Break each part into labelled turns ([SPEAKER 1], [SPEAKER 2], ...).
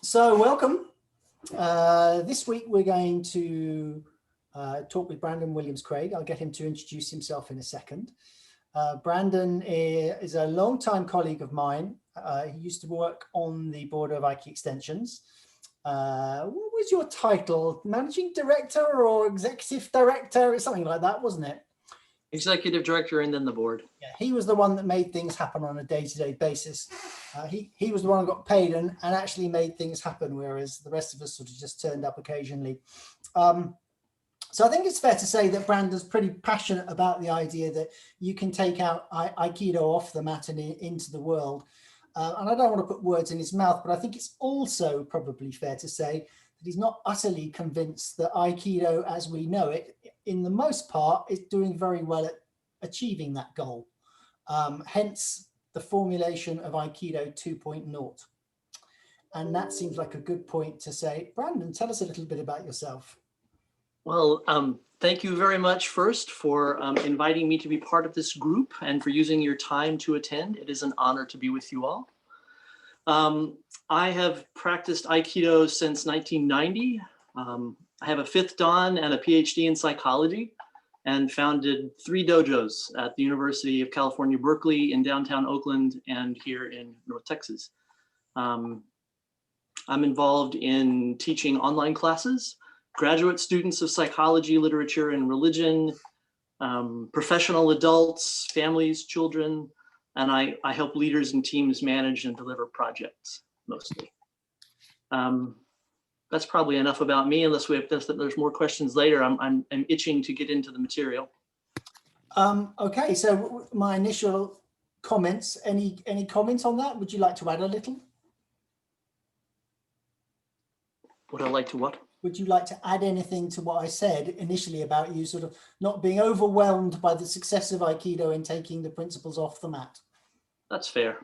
[SPEAKER 1] So welcome. This week we're going to talk with Brandon Williamscraig. I'll get him to introduce himself in a second. Brandon is a long-time colleague of mine. He used to work on the board of Aikido Extensions. What was your title? Managing Director or Executive Director? It's something like that, wasn't it?
[SPEAKER 2] Executive Director and then the board.
[SPEAKER 1] Yeah, he was the one that made things happen on a day-to-day basis. He was the one who got paid and actually made things happen, whereas the rest of us sort of just turned up occasionally. So I think it's fair to say that Brandon's pretty passionate about the idea that you can take out Aikido off the mat and into the world. And I don't want to put words in his mouth, but I think it's also probably fair to say that he's not utterly convinced that Aikido as we know it, in the most part, is doing very well at achieving that goal. Hence the formulation of Aikido 2.0. And that seems like a good point to say. Brandon, tell us a little bit about yourself.
[SPEAKER 2] Well, thank you very much first for inviting me to be part of this group and for using your time to attend. It is an honor to be with you all. I have practiced Aikido since 1990. I have a 5th Dan and a PhD in psychology and founded 3 dojos at the University of California, Berkeley, in downtown Oakland, and here in North Texas. I'm involved in teaching online classes, graduate students of psychology, literature, and religion, professional adults, families, children, and I help leaders and teams manage and deliver projects mostly. That's probably enough about me, unless there's more questions later. I'm itching to get into the material.
[SPEAKER 1] Okay, so my initial comments, any comments on that? Would you like to add a little?
[SPEAKER 2] Would I like to what?
[SPEAKER 1] Would you like to add anything to what I said initially about you sort of not being overwhelmed by the success of Aikido in taking the principles off the mat?
[SPEAKER 2] That's fair.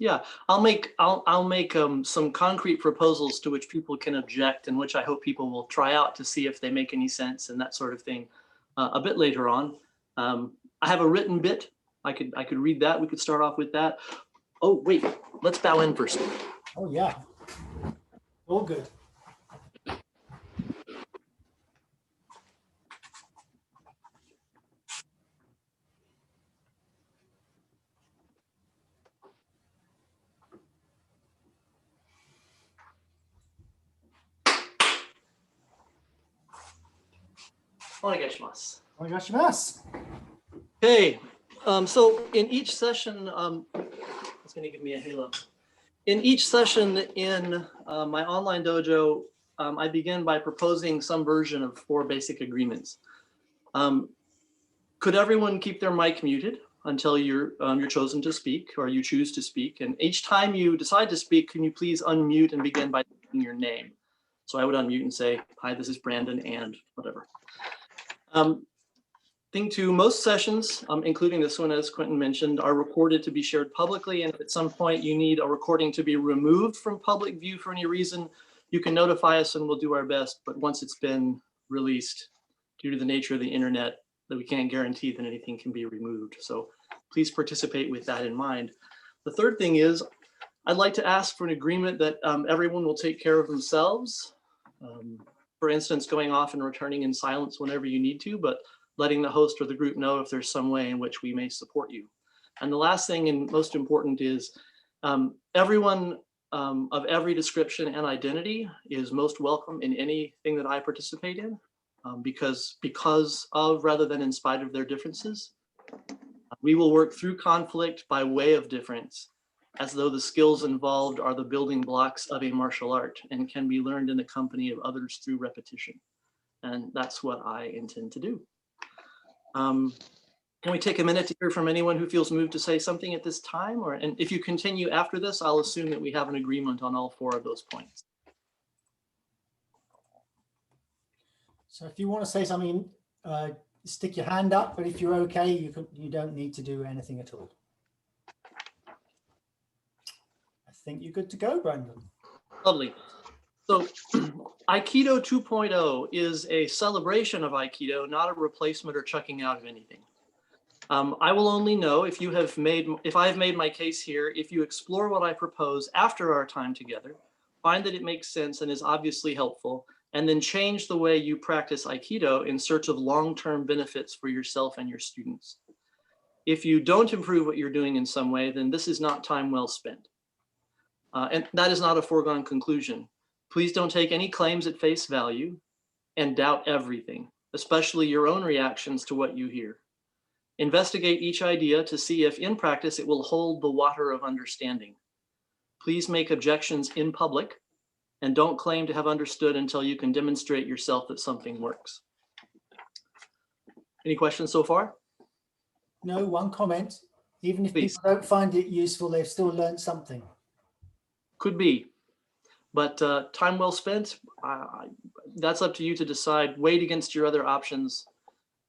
[SPEAKER 2] Yeah, I'll make some concrete proposals to which people can object and which I hope people will try out to see if they make any sense and that sort of thing a bit later on. I have a written bit. I could read that. We could start off with that. Oh, wait, let's bow in first.
[SPEAKER 1] Oh, yeah. All good.
[SPEAKER 2] Onegaishimasu.
[SPEAKER 1] Onegaishimasu.
[SPEAKER 2] Okay, so in each session, it's going to give me a halo. In each session in my online dojo, I begin by proposing some version of 4 basic agreements. Could everyone keep their mic muted until you're chosen to speak or you choose to speak? And each time you decide to speak, can you please unmute and begin by saying your name? So I would unmute and say, hi, this is Brandon and whatever. Thing 2, most sessions, including this one, as Quentin mentioned, are recorded to be shared publicly. And if at some point you need a recording to be removed from public view for any reason, you can notify us and we'll do our best. But once it's been released, due to the nature of the internet, that we can't guarantee that anything can be removed. So please participate with that in mind. The third thing is, I'd like to ask for an agreement that everyone will take care of themselves. For instance, going off and returning in silence whenever you need to, but letting the host or the group know if there's some way in which we may support you. And the last thing and most important is everyone of every description and identity is most welcome in anything that I participate in because of rather than in spite of their differences. We will work through conflict by way of difference as though the skills involved are the building blocks of a martial art and can be learned in the company of others through repetition. And that's what I intend to do. Can we take a minute to hear from anyone who feels moved to say something at this time? And if you continue after this, I'll assume that we have an agreement on all 4 of those points.
[SPEAKER 1] So if you want to say something, stick your hand up, but if you're okay, you don't need to do anything at all. I think you're good to go, Brandon.
[SPEAKER 2] Lovely. So Aikido 2.0 is a celebration of Aikido, not a replacement or chucking out of anything. I will only know if I've made my case here, if you explore what I propose after our time together, find that it makes sense and is obviously helpful, and then change the way you practice Aikido in search of long-term benefits for yourself and your students. If you don't improve what you're doing in some way, then this is not time well spent. And that is not a foregone conclusion. Please don't take any claims at face value and doubt everything, especially your own reactions to what you hear. Investigate each idea to see if in practice it will hold the water of understanding. Please make objections in public and don't claim to have understood until you can demonstrate yourself that something works. Any questions so far?
[SPEAKER 1] No, one comment. Even if
[SPEAKER 2] Please.
[SPEAKER 1] people don't find it useful, they've still learned something.
[SPEAKER 2] Could be, but time well spent, that's up to you to decide, weighed against your other options,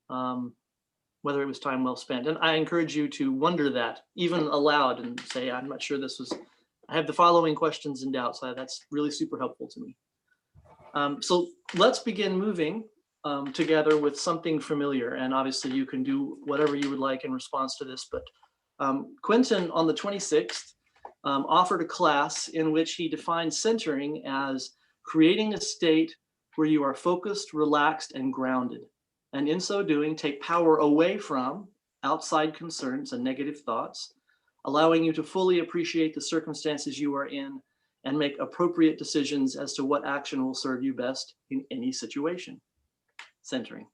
[SPEAKER 2] whether it was time well spent. And I encourage you to wonder that, even aloud, and say, I'm not sure this was, I have the following questions and doubts. That's really super helpful to me. So let's begin moving together with something familiar. And obviously you can do whatever you would like in response to this, but Quentin on the 26th offered a class in which he defined centering as creating a state where you are focused, relaxed, and grounded. And in so doing, take power away from outside concerns and negative thoughts, allowing you to fully appreciate the circumstances you are in and make appropriate decisions as to what action will serve you best in any situation. Centering.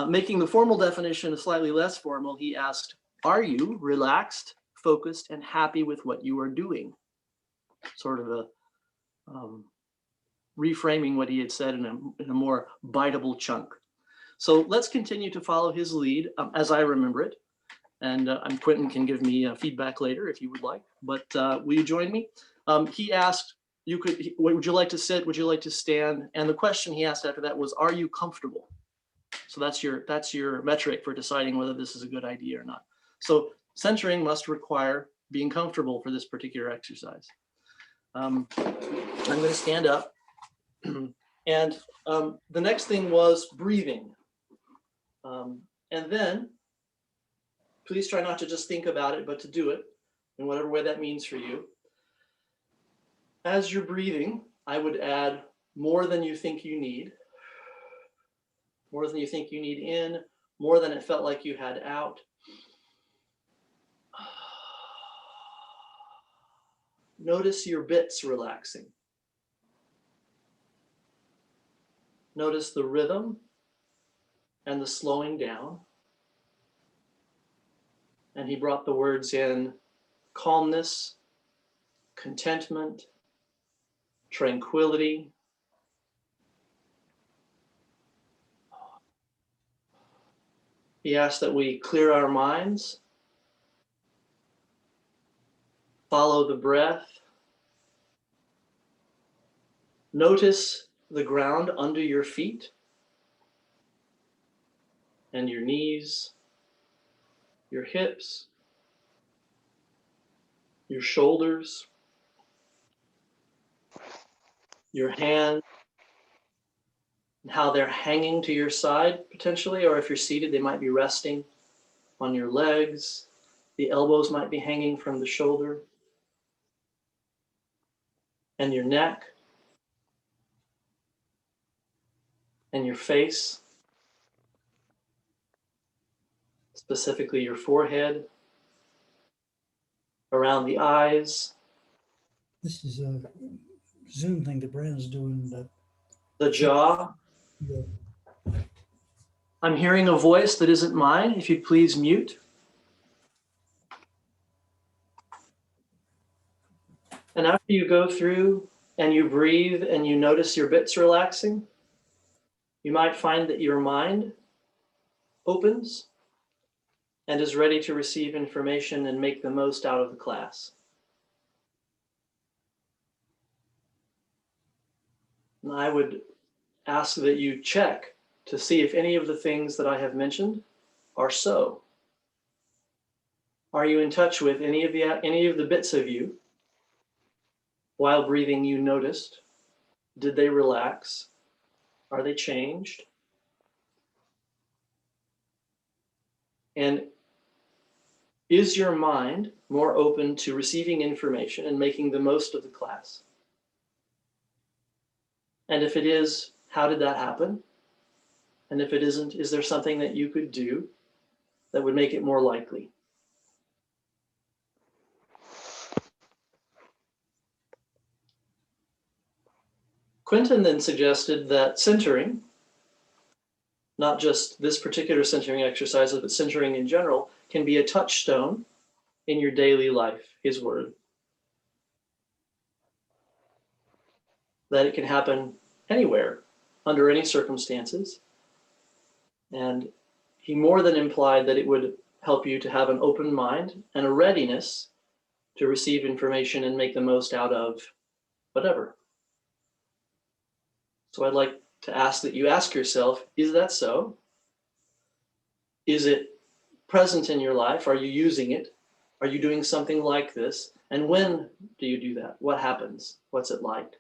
[SPEAKER 2] Making the formal definition slightly less formal, he asked, are you relaxed, focused, and happy with what you are doing? Sort of a reframing what he had said in a more biteable chunk. So let's continue to follow his lead as I remember it. And Quentin can give me feedback later if you would like, but will you join me? He asked, would you like to sit? Would you like to stand? And the question he asked after that was, are you comfortable? So that's your metric for deciding whether this is a good idea or not. So centering must require being comfortable for this particular exercise. I'm going to stand up. And the next thing was breathing. And then please try not to just think about it, but to do it in whatever way that means for you. As you're breathing, I would add more than you think you need. More than you think you need in, more than it felt like you had out. Notice your bits relaxing. Notice the rhythm and the slowing down. And he brought the words in: calmness, contentment, tranquility. He asked that we clear our minds, follow the breath, notice the ground under your feet and your knees, your hips, your shoulders, your hands, and how they're hanging to your side potentially, or if you're seated, they might be resting on your legs. The elbows might be hanging from the shoulder and your neck and your face, specifically your forehead, around the eyes.
[SPEAKER 1] This is a Zoom thing that Brandon's doing.
[SPEAKER 2] The jaw.
[SPEAKER 1] Yeah.
[SPEAKER 2] I'm hearing a voice that isn't mine. If you'd please mute. And after you go through and you breathe and you notice your bits relaxing, you might find that your mind opens and is ready to receive information and make the most out of the class. And I would ask that you check to see if any of the things that I have mentioned are so. Are you in touch with any of the bits of you while breathing you noticed? Did they relax? Are they changed? And is your mind more open to receiving information and making the most of the class? And if it is, how did that happen? And if it isn't, is there something that you could do that would make it more likely? Quentin then suggested that centering, not just this particular centering exercise, but centering in general, can be a touchstone in your daily life, his word. That it can happen anywhere, under any circumstances. And he more than implied that it would help you to have an open mind and a readiness to receive information and make the most out of whatever. So I'd like to ask that you ask yourself, is that so? Is it present in your life? Are you using it? Are you doing something like this? And when do you do that? What happens? What's it like?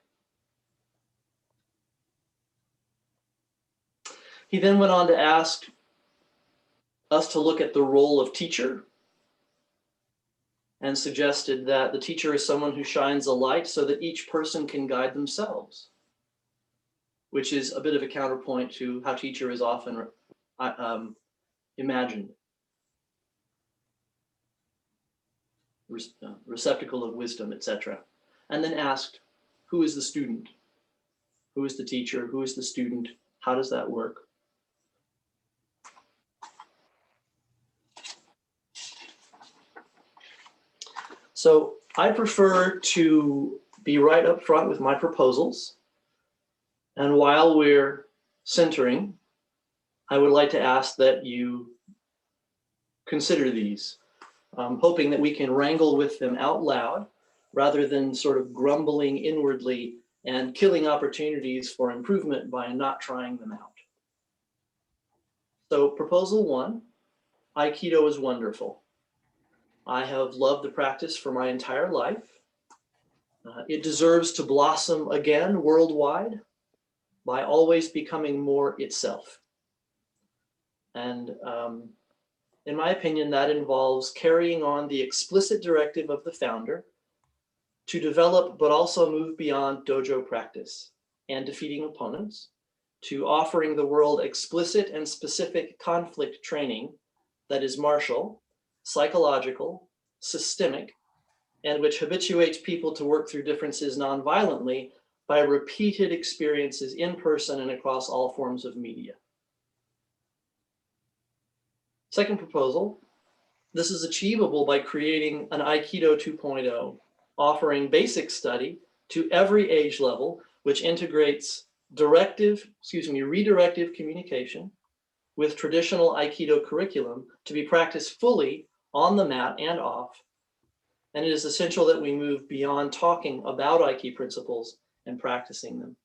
[SPEAKER 2] He then went on to ask us to look at the role of teacher and suggested that the teacher is someone who shines a light so that each person can guide themselves, which is a bit of a counterpoint to how teacher is often imagined. Receptacle of wisdom, etc. And then asked, who is the student? Who is the teacher? Who is the student? How does that work? So I prefer to be right up front with my proposals. And while we're centering, I would like to ask that you consider these, hoping that we can wrangle with them out loud rather than sort of grumbling inwardly and killing opportunities for improvement by not trying them out. So proposal 1, Aikido is wonderful. I have loved the practice for my entire life. It deserves to blossom again worldwide by always becoming more itself. And in my opinion, that involves carrying on the explicit directive of the founder to develop but also move beyond dojo practice and defeating opponents, to offering the world explicit and specific conflict training that is martial, psychological, systemic, and which habituates people to work through differences non-violently by repeated experiences in person and across all forms of media. Second proposal, this is achievable by creating an Aikido 2.0, offering basic study to every age level, which integrates redirective communication with traditional Aikido curriculum to be practiced fully on the mat and off. And it is essential that we move beyond talking about Aiki principles and practicing them,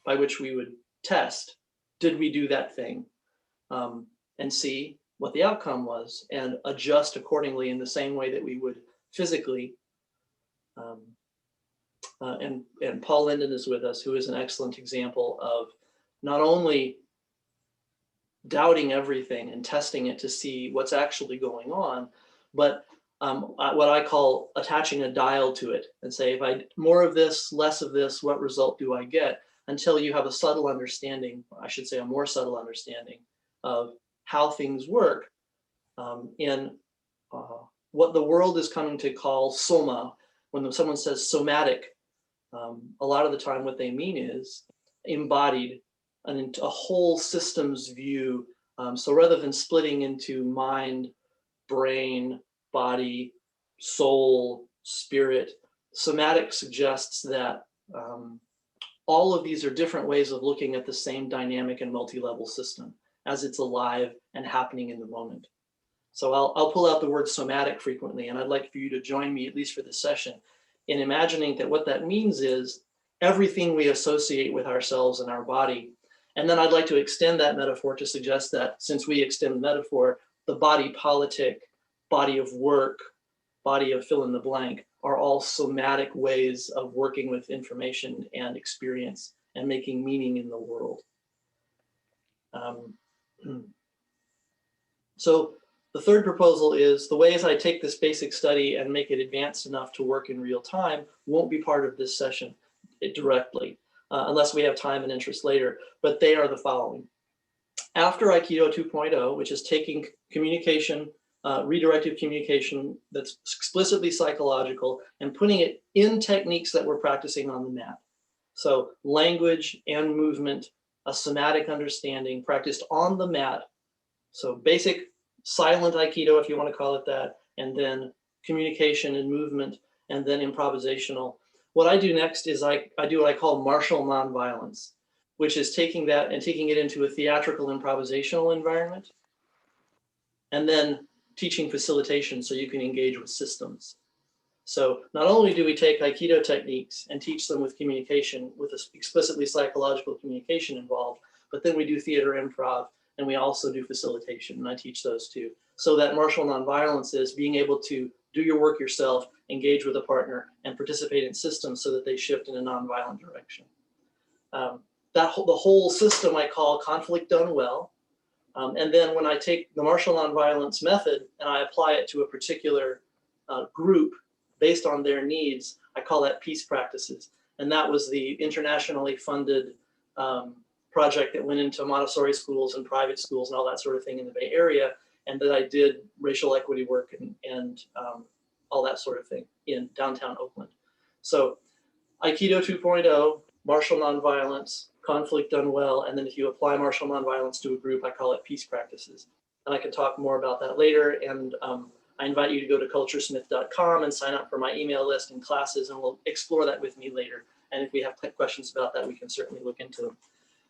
[SPEAKER 2] by which we would test, did we do that thing, and see what the outcome was and adjust accordingly in the same way that we would physically. And Paul Linden is with us, who is an excellent example of not only doubting everything and testing it to see what's actually going on, but what I call attaching a dial to it and say, if I more of this, less of this, what result do I get? Until you have a subtle understanding, I should say a more subtle understanding of how things work in what the world is coming to call soma. When someone says somatic, a lot of the time what they mean is embodied, a whole systems view. So rather than splitting into mind, brain, body, soul, spirit, somatic suggests that all of these are different ways of looking at the same dynamic and multi-level system as it's alive and happening in the moment. So I'll pull out the word somatic frequently, and I'd like for you to join me, at least for this session, in imagining that what that means is everything we associate with ourselves and our body. And then I'd like to extend that metaphor to suggest that since we extend the metaphor, the body politic, body of work, body of fill in the blank are all somatic ways of working with information and experience and making meaning in the world. So The third proposal is the ways I take this basic study and make it advanced enough to work in real time won't be part of this session directly, unless we have time and interest later, but they are the following. After Aikido 2.0, which is taking communication, redirected communication that's explicitly psychological and putting it in techniques that we're practicing on the mat. So language and movement, a somatic understanding practiced on the mat. So basic silent Aikido, if you want to call it that, and then communication and movement, and then improvisational. What I do next is I do what I call martial nonviolence, which is taking that and taking it into a theatrical improvisational environment, and then teaching facilitation so you can engage with systems. So not only do we take Aikido techniques and teach them with communication, with explicitly psychological communication involved, but then we do theater improv, and we also do facilitation, and I teach those too. So that martial nonviolence is being able to do your work yourself, engage with a partner, and participate in systems so that they shift in a nonviolent direction. The whole system I call conflict done well. And then when I take the martial nonviolence method and I apply it to a particular group based on their needs, I call that peace practices. And that was the internationally funded project that went into Montessori schools and private schools and all that sort of thing in the Bay Area, and that I did racial equity work and all that sort of thing in downtown Oakland. So Aikido 2.0, martial nonviolence, conflict done well, and then if you apply martial nonviolence to a group, I call it peace practices. And I can talk more about that later, and I invite you to go to culturesmith.com and sign up for my email list and classes, and we'll explore that with me later. And if we have questions about that, we can certainly look into them.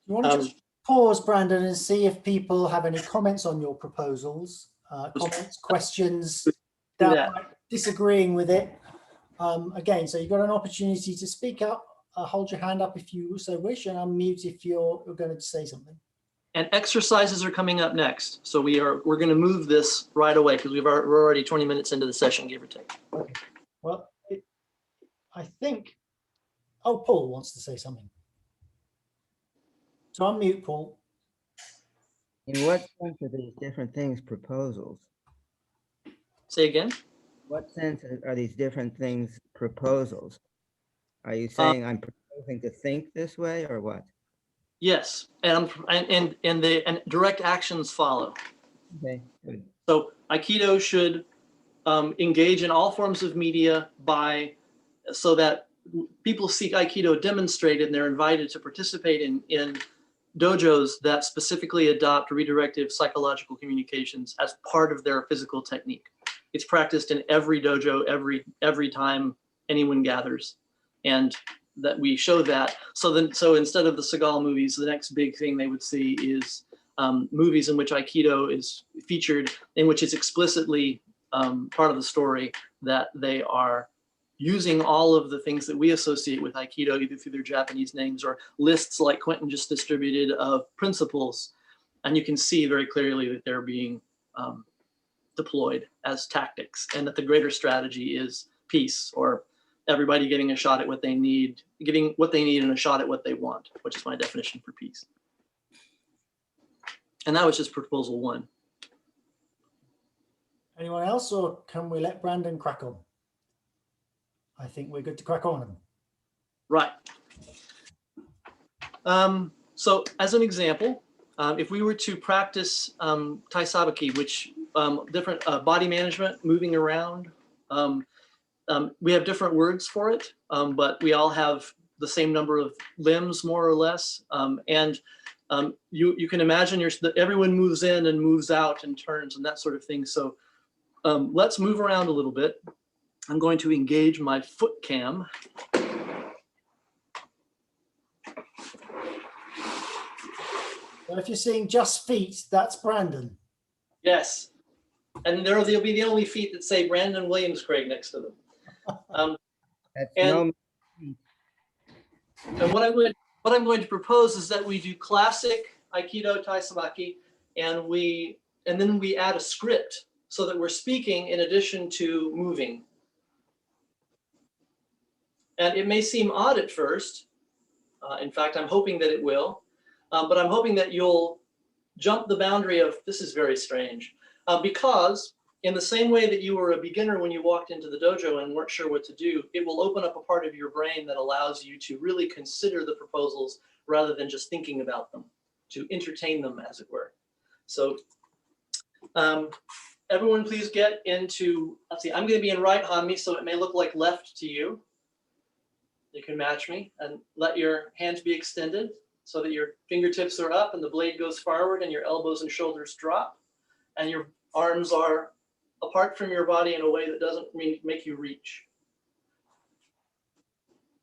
[SPEAKER 1] You want to just pause, Brandon, and see if people have any comments on your proposals, comments, questions, disagreeing with it. Again, so you've got an opportunity to speak up, hold your hand up if you so wish, and unmute if you're going to say something.
[SPEAKER 2] And exercises are coming up next, so we're going to move this right away because we're already 20 minutes into the session, give or take.
[SPEAKER 1] Okay. Well, I think. Oh, Paul wants to say something. So unmute, Paul.
[SPEAKER 3] In what sense are these different things proposals?
[SPEAKER 2] Say again?
[SPEAKER 3] What sense are these different things proposals? Are you saying I'm proposing to think this way, or what?
[SPEAKER 2] Yes, and direct actions follow.
[SPEAKER 3] Okay, good.
[SPEAKER 2] So Aikido should engage in all forms of media so that people see Aikido demonstrated and they're invited to participate in dojos that specifically adopt redirective psychological communications as part of their physical technique. It's practiced in every dojo every time anyone gathers, and that we show that. So instead of the Seagal movies, the next big thing they would see is movies in which Aikido is featured, in which it's explicitly part of the story that they are using all of the things that we associate with Aikido, either through their Japanese names or lists like Quentin just distributed of principles. And you can see very clearly that they're being deployed as tactics, and that the greater strategy is peace, or everybody getting a shot at what they need, getting what they need and a shot at what they want, which is my definition for peace. And that was just proposal one.
[SPEAKER 1] Anyone else, or can we let Brandon crack on? I think we're good to crack on.
[SPEAKER 2] Right. So as an example, if we were to practice Tai Sabaki, which different body management, moving around, we have different words for it, but we all have the same number of limbs, more or less. You can imagine everyone moves in and moves out and turns and that sort of thing. So let's move around a little bit. I'm going to engage my foot cam.
[SPEAKER 1] Well, if you're seeing just feet, that's Brandon.
[SPEAKER 2] Yes. And they'll be the only feet that say Brandon Williamscraig next to them. And what I'm going to propose is that we do classic Aikido Tai Sabaki, and then we add a script so that we're speaking in addition to moving. And it may seem odd at first. In fact, I'm hoping that it will. But I'm hoping that you'll jump the boundary of, this is very strange. Because in the same way that you were a beginner when you walked into the dojo and weren't sure what to do, it will open up a part of your brain that allows you to really consider the proposals rather than just thinking about them, to entertain them, as it were. So everyone please get into, let's see, I'm going to be in right hanmi, so it may look like left to you. You can match me and let your hands be extended so that your fingertips are up and the blade goes forward and your elbows and shoulders drop and your arms are apart from your body in a way that doesn't make you reach.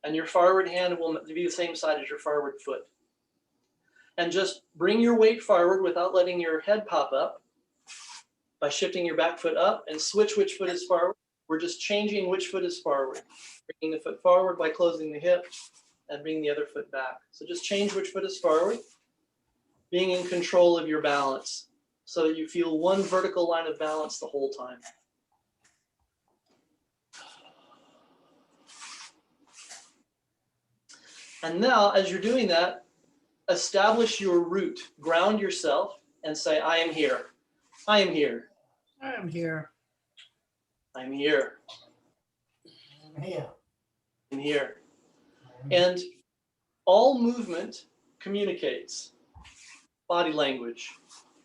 [SPEAKER 2] And your forward hand will be the same side as your forward foot. And just bring your weight forward without letting your head pop up by shifting your back foot up and switch which foot is forward. We're just changing which foot is forward. Bringing the foot forward by closing the hip and bringing the other foot back. So just change which foot is forward, being in control of your balance so that you feel one vertical line of balance the whole time. And now, as you're doing that, establish your root, ground yourself and say, I am here. I am here.
[SPEAKER 1] I am here.
[SPEAKER 2] I'm here.
[SPEAKER 1] I'm here.
[SPEAKER 2] I'm here. And all movement communicates. Body language.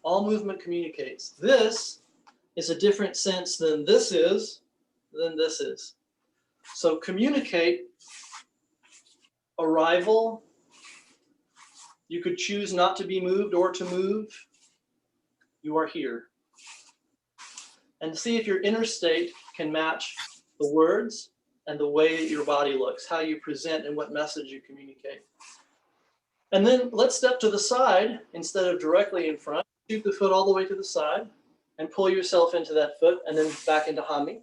[SPEAKER 2] All movement communicates. This is a different sense than this is, So communicate arrival. You could choose not to be moved or to move. You are here. And see if your inner state can match the words and the way that your body looks, how you present and what message you communicate. And then let's step to the side instead of directly in front. Shoot the foot all the way to the side and pull yourself into that foot and then back into hanmi,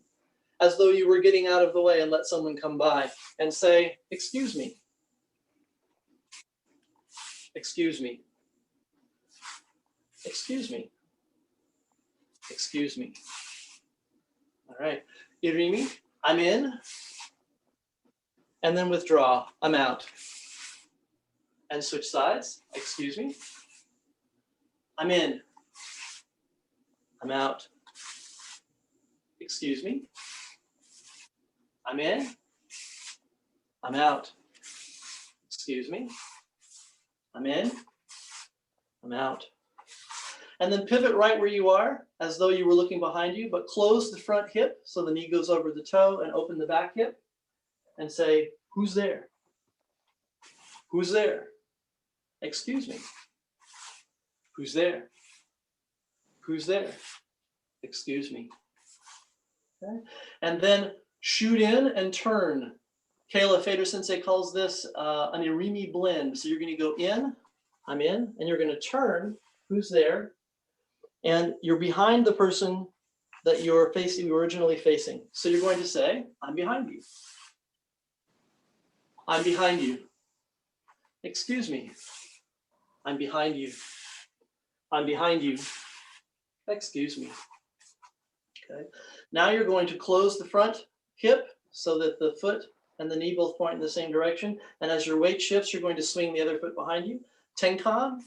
[SPEAKER 2] as though you were getting out of the way and let someone come by and say, excuse me. Excuse me. Excuse me. Excuse me. All right. Irimi, I'm in. And then withdraw. I'm out. And switch sides. Excuse me. I'm in. I'm out. Excuse me. I'm in. I'm out. Excuse me. I'm in. I'm out. And then pivot right where you are, as though you were looking behind you, but close the front hip so the knee goes over the toe and open the back hip and say, who's there? Who's there? Excuse me. Who's there? Who's there? Excuse me. Okay. And then shoot in and turn. Kayla Fader Sensei calls this an irimi blend. So you're going to go in, I'm in, and you're going to turn, who's there? And you're behind the person that you're originally facing. So you're going to say, I'm behind you. I'm behind you. Excuse me. I'm behind you. I'm behind you. Excuse me. Okay. Now you're going to close the front hip so that the foot and the knee both point in the same direction. And as your weight shifts, you're going to swing the other foot behind you. Tenkan.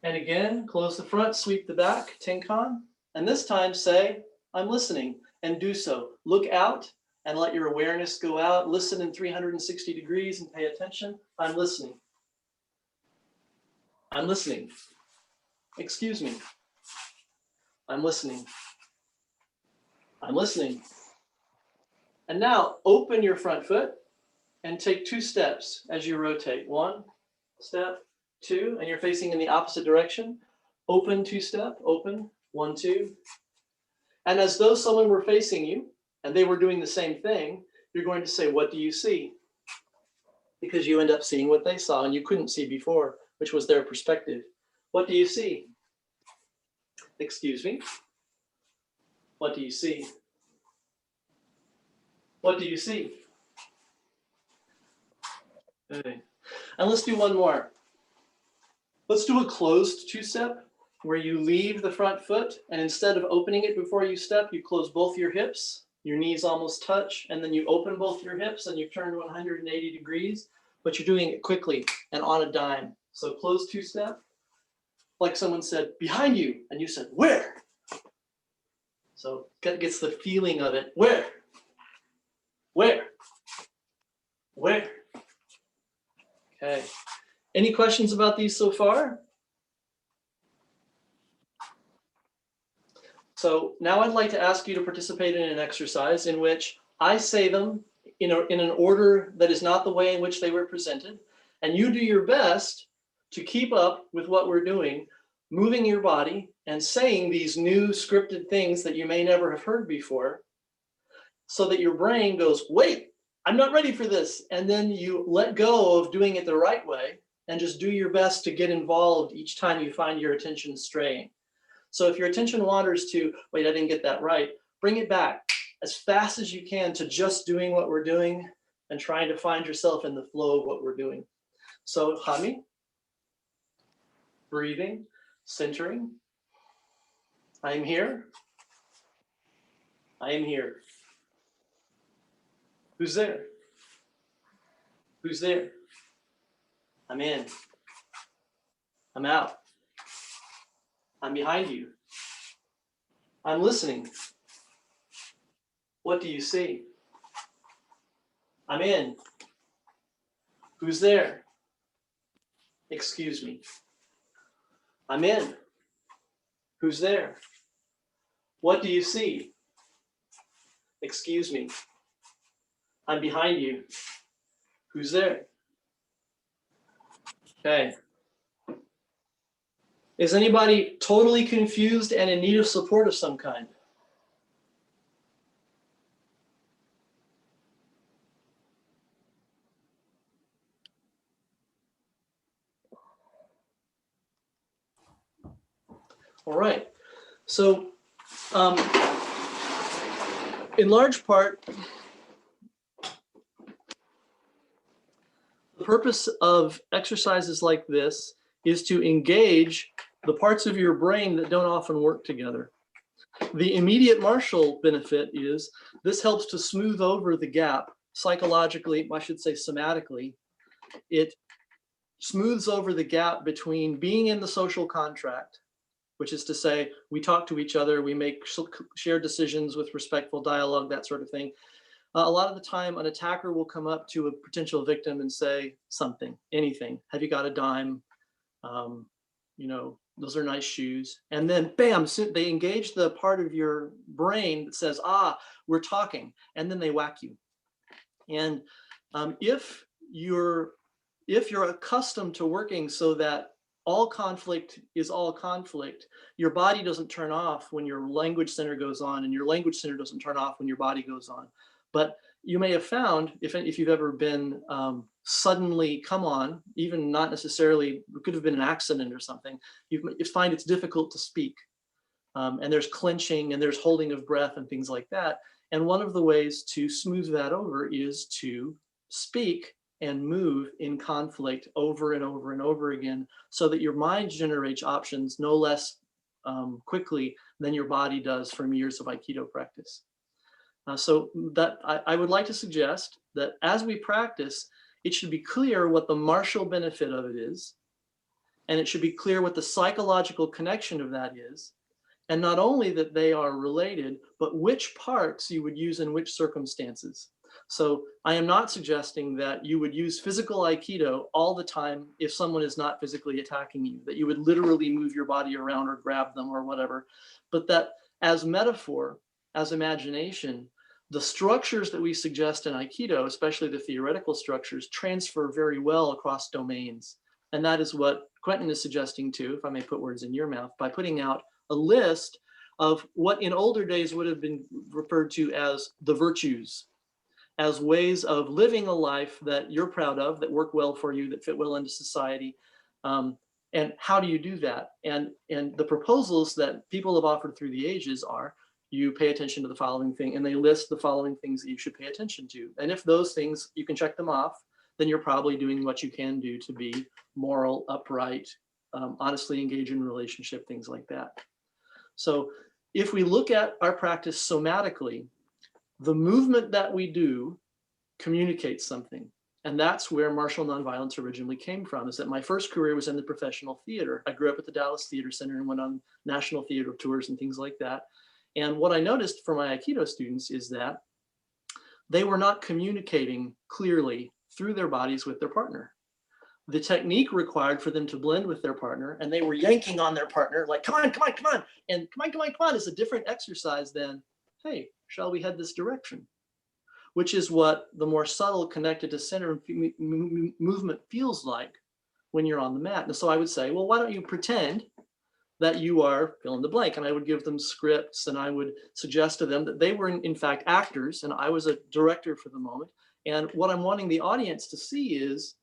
[SPEAKER 2] And again, close the front, sweep the back, Tenkan. And this time say, I'm listening, and do so. Look out and let your awareness go out. Listen in 360 degrees and pay attention. I'm listening. I'm listening. Excuse me. I'm listening. I'm listening. And now open your front foot and take 2 steps as you rotate. 1 step, 2, and you're facing in the opposite direction. Open 2 step, open, 1, 2. And as though someone were facing you and they were doing the same thing, you're going to say, what do you see? Because you end up seeing what they saw and you couldn't see before, which was their perspective. What do you see? Excuse me. What do you see? What do you see? Okay. And let's do one more. Let's do a closed 2-step where you leave the front foot and instead of opening it before you step, you close both your hips, your knees almost touch, and then you open both your hips and you turn 180 degrees, but you're doing it quickly and on a dime. So closed 2-step, like someone said, behind you, and you said, where? So it gets the feeling of it. Where? Where? Where? Okay. Any questions about these so far? So now I'd like to ask you to participate in an exercise in which I say them in an order that is not the way in which they were presented, and you do your best to keep up with what we're doing, moving your body and saying these new scripted things that you may never have heard before, so that your brain goes, wait, I'm not ready for this. And then you let go of doing it the right way and just do your best to get involved each time you find your attention straying. So if your attention wanders to, wait, I didn't get that right, bring it back as fast as you can to just doing what we're doing and trying to find yourself in the flow of what we're doing. So humming, breathing, centering. I am here. I am here. Who's there? Who's there? I'm in. I'm out. I'm behind you. I'm listening. What do you see? I'm in. Who's there? Excuse me. I'm in. Who's there? What do you see? Excuse me. I'm behind you. Who's there? Okay. Is anybody totally confused and in need of support of some kind? All right. So, in large part, the purpose of exercises like this is to engage the parts of your brain that don't often work together. The immediate martial benefit is this helps to smooth over the gap psychologically, I should say somatically. It smooths over the gap between being in the social contract, which is to say we talk to each other, we make shared decisions with respectful dialogue, that sort of thing. A lot of the time, an attacker will come up to a potential victim and say something, anything. Have you got a dime? You know, those are nice shoes. And then bam, they engage the part of your brain that says, ah, we're talking. And then they whack you. And if you're accustomed to working so that all conflict is all conflict, your body doesn't turn off when your language center goes on, and your language center doesn't turn off when your body goes on. But you may have found, if you've ever been suddenly come on, even not necessarily, it could have been an accident or something, you find it's difficult to speak. And there's clenching and there's holding of breath and things like that. And one of the ways to smooth that over is to speak and move in conflict over and over and over again, so that your mind generates options no less quickly than your body does from years of Aikido practice. So that I would like to suggest that as we practice, it should be clear what the martial benefit of it is, and it should be clear what the psychological connection of that is, and not only that they are related, but which parts you would use in which circumstances. So I am not suggesting that you would use physical Aikido all the time if someone is not physically attacking you, that you would literally move your body around or grab them or whatever, but that as metaphor, as imagination, the structures that we suggest in Aikido, especially the theoretical structures, transfer very well across domains. And that is what Quentin is suggesting too, if I may put words in your mouth, by putting out a list of what in older days would have been referred to as the virtues, as ways of living a life that you're proud of, that work well for you, that fit well into society. And how do you do that? And the proposals that people have offered through the ages are, you pay attention to the following thing, and they list the following things that you should pay attention to. And if those things, you can check them off, then you're probably doing what you can do to be moral, upright, honestly engage in relationship, things like that. So if we look at our practice somatically, the movement that we do communicates something. And that's where martial nonviolence originally came from, is that my first career was in the professional theater. I grew up at the Dallas Theater Center and went on national theater tours and things like that. And what I noticed for my Aikido students is that they were not communicating clearly through their bodies with their partner. The technique required for them to blend with their partner, and they were yanking on their partner, like, come on, come on, come on. And come on, come on, come on is a different exercise than, hey, shall we head this direction? Which is what the more subtle connected to center movement feels like when you're on the mat. And so I would say, well, why don't you pretend that you are fill in the blank? And I would give them scripts, and I would suggest to them that they were in fact actors, and I was a director for the moment. And what I'm wanting the audience to see is,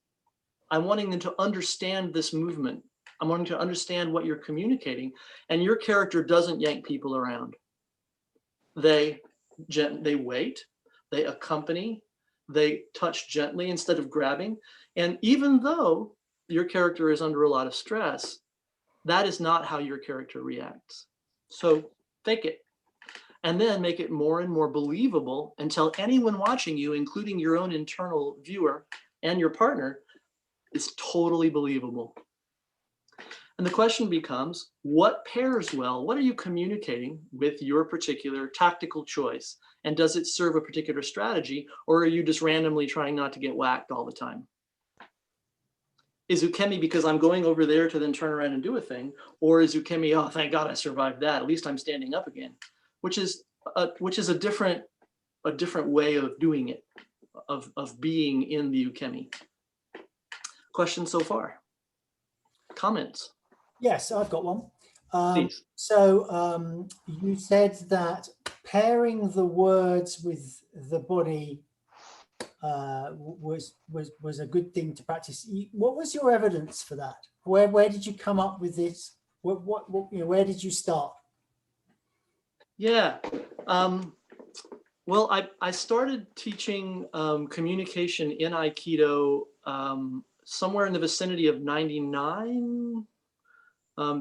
[SPEAKER 2] I'm wanting them to understand this movement. I'm wanting to understand what you're communicating, and your character doesn't yank people around. They wait, they accompany, they touch gently instead of grabbing. And even though your character is under a lot of stress, that is not how your character reacts. So fake it, and then make it more and more believable until anyone watching you, including your own internal viewer and your partner, is totally believable. And the question becomes, what pairs well? What are you communicating with your particular tactical choice? And does it serve a particular strategy, or are you just randomly trying not to get whacked all the time? Is ukemi because I'm going over there to then turn around and do a thing? Or is ukemi, oh, thank God I survived that, at least I'm standing up again, which is a different way of doing it, of being in the ukemi. Questions so far? Comments?
[SPEAKER 1] Yes, I've got one.
[SPEAKER 2] Please.
[SPEAKER 1] So you said that pairing the words with the body was a good thing to practice. What was your evidence for that? Where did you come up with this? What where did you start?
[SPEAKER 2] Yeah. Well, I started teaching communication in Aikido somewhere in the vicinity of 99,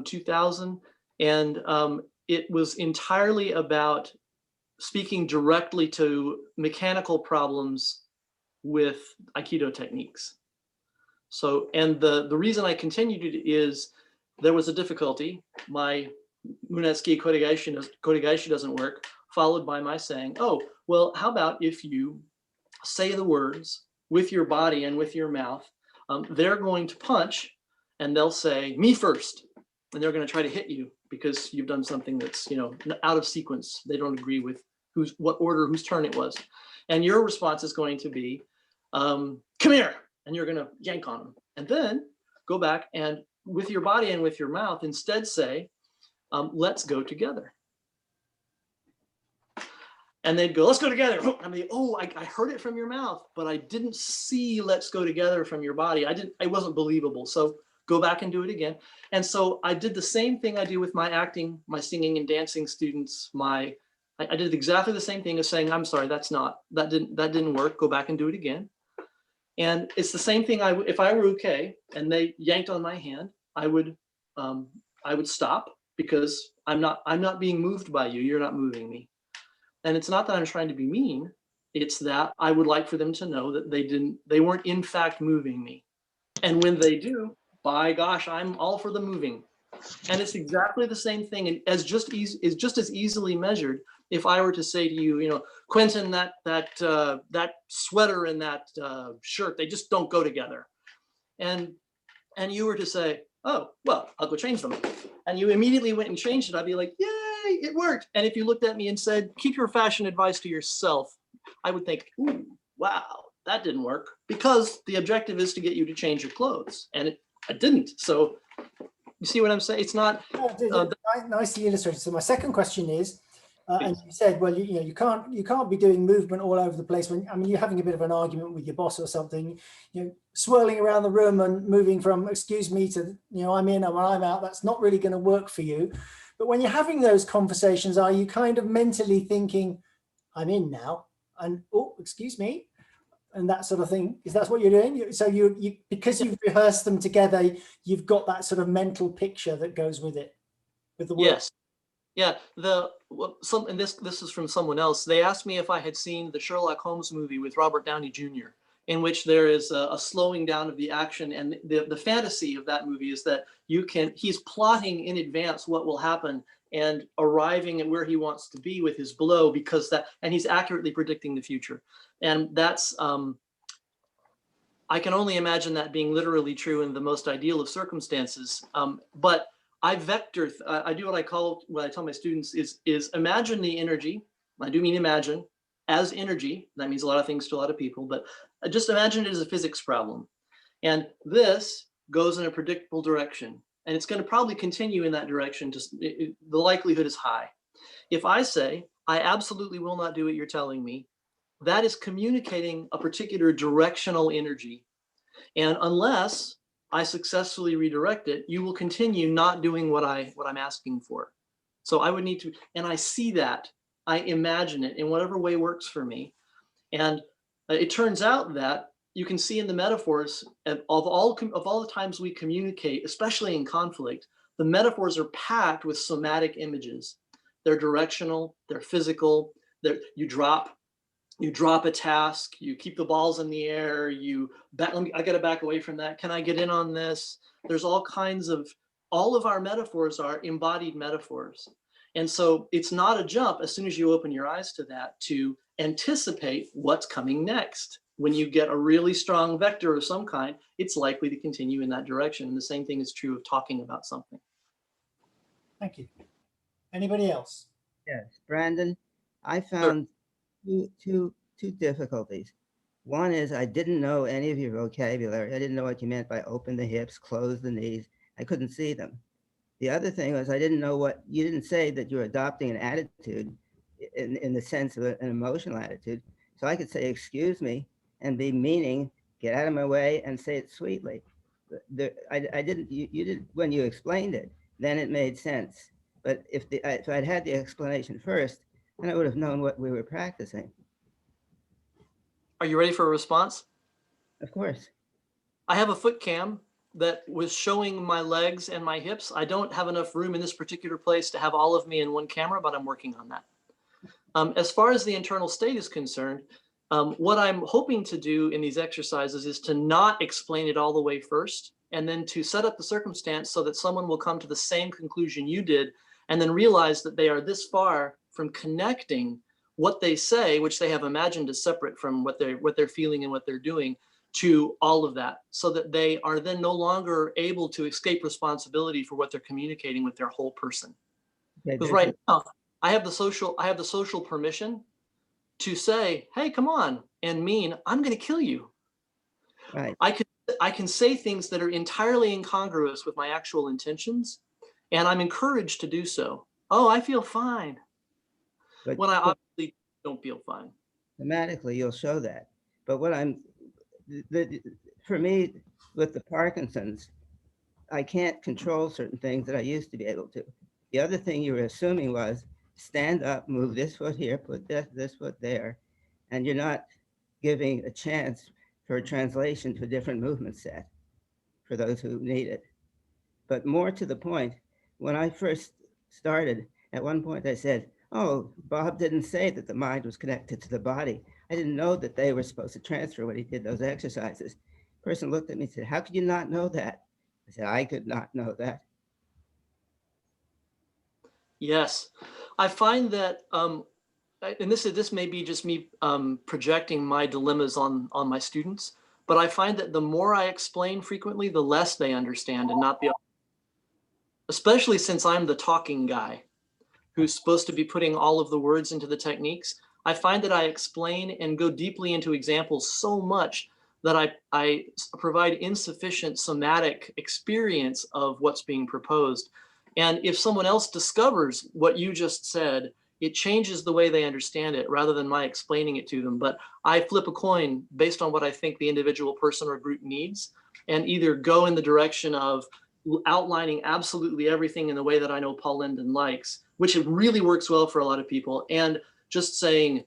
[SPEAKER 2] 2000. And it was entirely about speaking directly to mechanical problems with Aikido techniques. So, and the reason I continued it is there was a difficulty. My Munetsuki Kotegaeshi doesn't work, followed by my saying, oh, well, how about if you say the words with your body and with your mouth? They're going to punch, and they'll say, me first. And they're going to try to hit you because you've done something that's, out of sequence. They don't agree with what order, whose turn it was. And your response is going to be, come here. And you're going to yank on them. And then go back and with your body and with your mouth, instead say, let's go together. And they'd go, let's go together. I mean, oh, I heard it from your mouth, but I didn't see let's go together from your body. It wasn't believable. So go back and do it again. And so I did the same thing I do with my acting, my singing and dancing students. I did exactly the same thing as saying, I'm sorry, that didn't work. Go back and do it again. And it's the same thing. If I were okay and they yanked on my hand, I would stop because I'm not being moved by you. You're not moving me. And it's not that I'm trying to be mean. It's that I would like for them to know that they weren't in fact moving me. And when they do, by gosh, I'm all for the moving. And it's exactly the same thing, and is just as easily measured if I were to say to you, Quentin, that sweater and that shirt, they just don't go together. And you were to say, oh, well, I'll go change them. And you immediately went and changed it. I'd be like, yay, it worked. And if you looked at me and said, keep your fashion advice to yourself, I would think, ooh, wow, that didn't work, because the objective is to get you to change your clothes. And I didn't. So you see what I'm saying? It's not
[SPEAKER 1] nicely illustrated. So my second question is, and you said, well, you can't be doing movement all over the place when you're having a bit of an argument with your boss or something, swirling around the room and moving from excuse me to I'm in and I'm out. That's not really going to work for you. But when you're having those conversations, are you kind of mentally thinking, I'm in now, and oh, excuse me, and that sort of thing? Is that what you're doing? So you because you've rehearsed them together, you've got that sort of mental picture that goes with it, with the work.
[SPEAKER 2] Yes. Yeah, this is from someone else. They asked me if I had seen the Sherlock Holmes movie with Robert Downey Jr. in which there is a slowing down of the action. And the fantasy of that movie is that he's plotting in advance what will happen and arriving at where he wants to be with his blow, and he's accurately predicting the future. And that's, I can only imagine that being literally true in the most ideal of circumstances. But I vector, I do what I tell my students is imagine the energy. I do mean imagine as energy. That means a lot of things to a lot of people, but just imagine it as a physics problem. And this goes in a predictable direction. And it's going to probably continue in that direction. The likelihood is high. If I say, I absolutely will not do what you're telling me, that is communicating a particular directional energy. And unless I successfully redirect it, you will continue not doing what I'm asking for. So I would need to, and I see that, I imagine it in whatever way works for me. And it turns out that you can see in the metaphors of all the times we communicate, especially in conflict, the metaphors are packed with somatic images. They're directional, they're physical, you drop a task, you keep the balls in the air, I gotta back away from that. Can I get in on this? There's all of our metaphors are embodied metaphors. And so it's not a jump as soon as you open your eyes to that to anticipate what's coming next. When you get a really strong vector of some kind, it's likely to continue in that direction. And the same thing is true of talking about something.
[SPEAKER 1] Thank you. Anybody else?
[SPEAKER 3] Yes, Brandon, I found two difficulties. One is I didn't know any of your vocabulary. I didn't know what you meant by open the hips, close the knees. I couldn't see them. The other thing was I didn't know you didn't say that you're adopting an attitude in the sense of an emotional attitude. So I could say, excuse me, and be meaning, get out of my way, and say it sweetly. I didn't, you didn't, when you explained it, then it made sense. But if I'd had the explanation first, then I would have known what we were practicing.
[SPEAKER 2] Are you ready for a response?
[SPEAKER 3] Of course. I
[SPEAKER 2] have a foot cam that was showing my legs and my hips. I don't have enough room in this particular place to have all of me in one camera, but I'm working on that. As far as the internal state is concerned, what I'm hoping to do in these exercises is to not explain it all the way first, and then to set up the circumstance so that someone will come to the same conclusion you did, and then realize that they are this far from connecting what they say, which they have imagined as separate from what they're feeling and what they're doing, to all of that, so that they are then no longer able to escape responsibility for what they're communicating with their whole person. Because right now, I have the social permission to say, hey, come on, and mean, I'm going to kill you.
[SPEAKER 3] Right.
[SPEAKER 2] I can say things that are entirely incongruous with my actual intentions, and I'm encouraged to do so. Oh, I feel fine. But when I obviously don't feel fine.
[SPEAKER 3] Thematically, you'll show that. But for me, with the Parkinson's, I can't control certain things that I used to be able to. The other thing you were assuming was stand up, move this foot here, put this foot there, and you're not giving a chance for a translation to a different movement set for those who need it. But more to the point, when I first started, at one point I said, oh, Bob didn't say that the mind was connected to the body. I didn't know that they were supposed to transfer when he did those exercises. The person looked at me and said, how could you not know that? I said, I could not know that.
[SPEAKER 2] Yes, I find that, and this may be just me projecting my dilemmas on my students, but I find that the more I explain frequently, the less they understand, and not the, especially since I'm the talking guy who's supposed to be putting all of the words into the techniques. I find that I explain and go deeply into examples so much that I provide insufficient somatic experience of what's being proposed. And if someone else discovers what you just said, it changes the way they understand it rather than my explaining it to them. But I flip a coin based on what I think the individual person or group needs, and either go in the direction of outlining absolutely everything in the way that I know Paul Linden likes, which it really works well for a lot of people, and just saying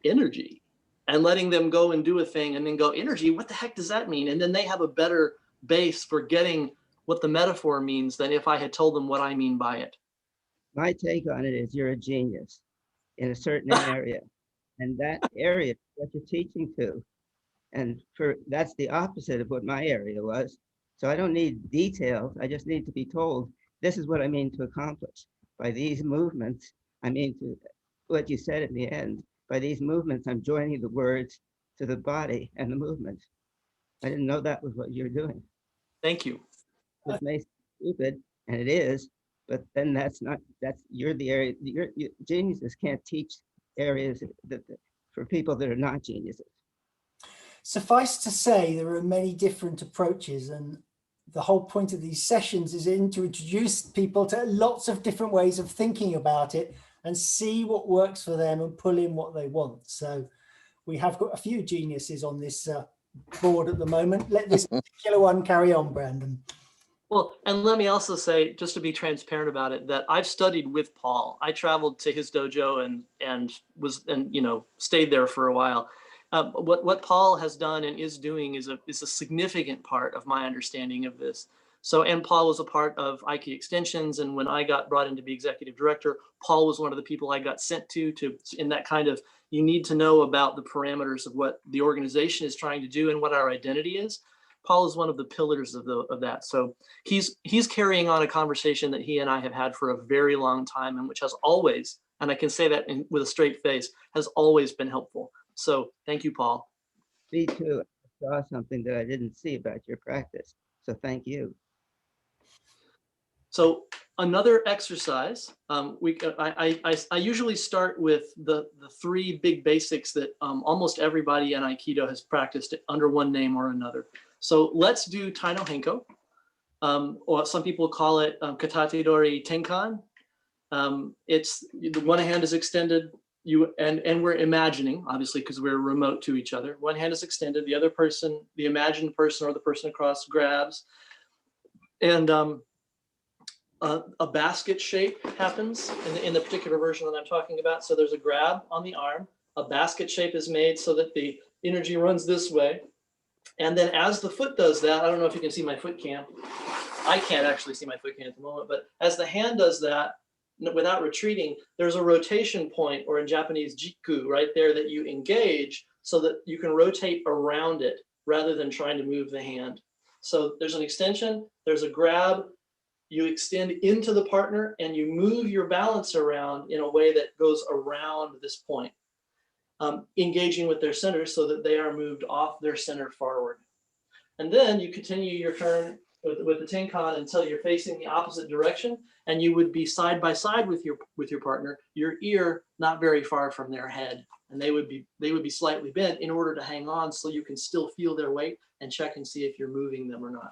[SPEAKER 2] energy and letting them go and do a thing and then go, energy, what the heck does that mean? And then they have a better base for getting what the metaphor means than if I had told them what I mean by it.
[SPEAKER 3] My take on it is you're a genius in a certain area, and that area is what you're teaching to. And that's the opposite of what my area was. So I don't need details. I just need to be told, this is what I mean to accomplish. By these movements, I mean to what you said at the end. By these movements, I'm joining the words to the body and the movement. I didn't know that was what you're doing.
[SPEAKER 2] Thank you.
[SPEAKER 3] It may seem stupid, and it is, but then you're the area, geniuses can't teach areas for people that are not geniuses.
[SPEAKER 1] Suffice to say, there are many different approaches, and the whole point of these sessions is to introduce people to lots of different ways of thinking about it and see what works for them and pull in what they want. So we have got a few geniuses on this board at the moment. Let this particular one carry on, Brandon.
[SPEAKER 2] Well, and let me also say, just to be transparent about it, that I've studied with Paul. I traveled to his dojo and stayed there for a while. What Paul has done and is doing is a significant part of my understanding of this. So, and Paul was a part of Aiki Extensions, and when I got brought in to be executive director, Paul was one of the people I got sent to in that kind of, you need to know about the parameters of what the organization is trying to do and what our identity is. Paul is one of the pillars of that. So he's carrying on a conversation that he and I have had for a very long time, and which has always, and I can say that with a straight face, has always been helpful. So thank you, Paul.
[SPEAKER 3] Me too. I saw something that I didn't see about your practice. So thank you.
[SPEAKER 2] So another exercise, I usually start with the three big basics that almost everybody in Aikido has practiced under one name or another. So let's do Tai no Henko, or some people call it Katate Dori Tenkan. It's the one hand is extended, and we're imagining, obviously, because we're remote to each other. One hand is extended, the other person, the imagined person or the person across, grabs, and a basket shape happens in the particular version that I'm talking about. So there's a grab on the arm, a basket shape is made so that the energy runs this way. And then as the foot does that, I don't know if you can see my foot cam. I can't actually see my foot cam at the moment, but as the hand does that, without retreating, there's a rotation point, or in Japanese, jiku, right there that you engage so that you can rotate around it rather than trying to move the hand. So there's an extension, there's a grab, you extend into the partner and you move your balance around in a way that goes around this point, engaging with their center so that they are moved off their center forward. And then you continue your turn with the Tenkan until you're facing the opposite direction, and you would be side by side with your partner, your ear not very far from their head, and they would be slightly bent in order to hang on so you can still feel their weight and check and see if you're moving them or not.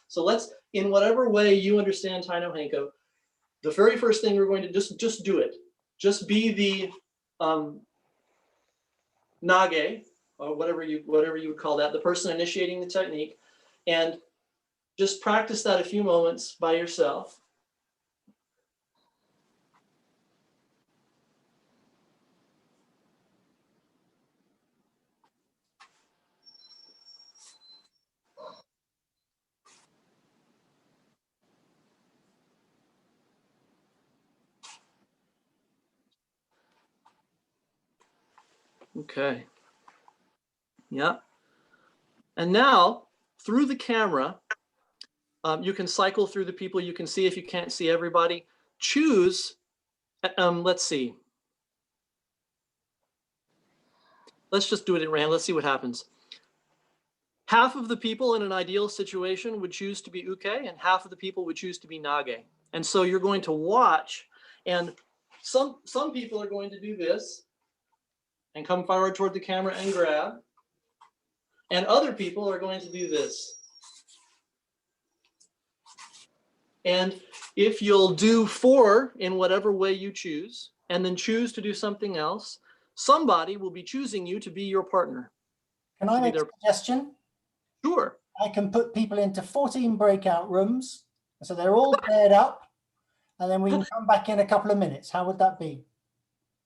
[SPEAKER 2] So let's, in whatever way you understand Tai no Henko, the very first thing we're going to just do it. Just be the nage, or whatever you would call that, the person initiating the technique, and just practice that a few moments by yourself. Okay. Yeah. And now, through the camera, you can cycle through the people. You can see if you can't see everybody. Choose, let's see. Let's just do it at random. Let's see what happens. Half of the people in an ideal situation would choose to be uke, and half of the people would choose to be nage. And so you're going to watch, and some people are going to do this and come forward toward the camera and grab. And other people are going to do this. And if you'll do 4 in whatever way you choose, and then choose to do something else, somebody will be choosing you to be your partner.
[SPEAKER 1] Can I make a suggestion?
[SPEAKER 2] Sure.
[SPEAKER 1] I can put people into 14 breakout rooms, so they're all paired up, and then we can come back in a couple of minutes. How would that be?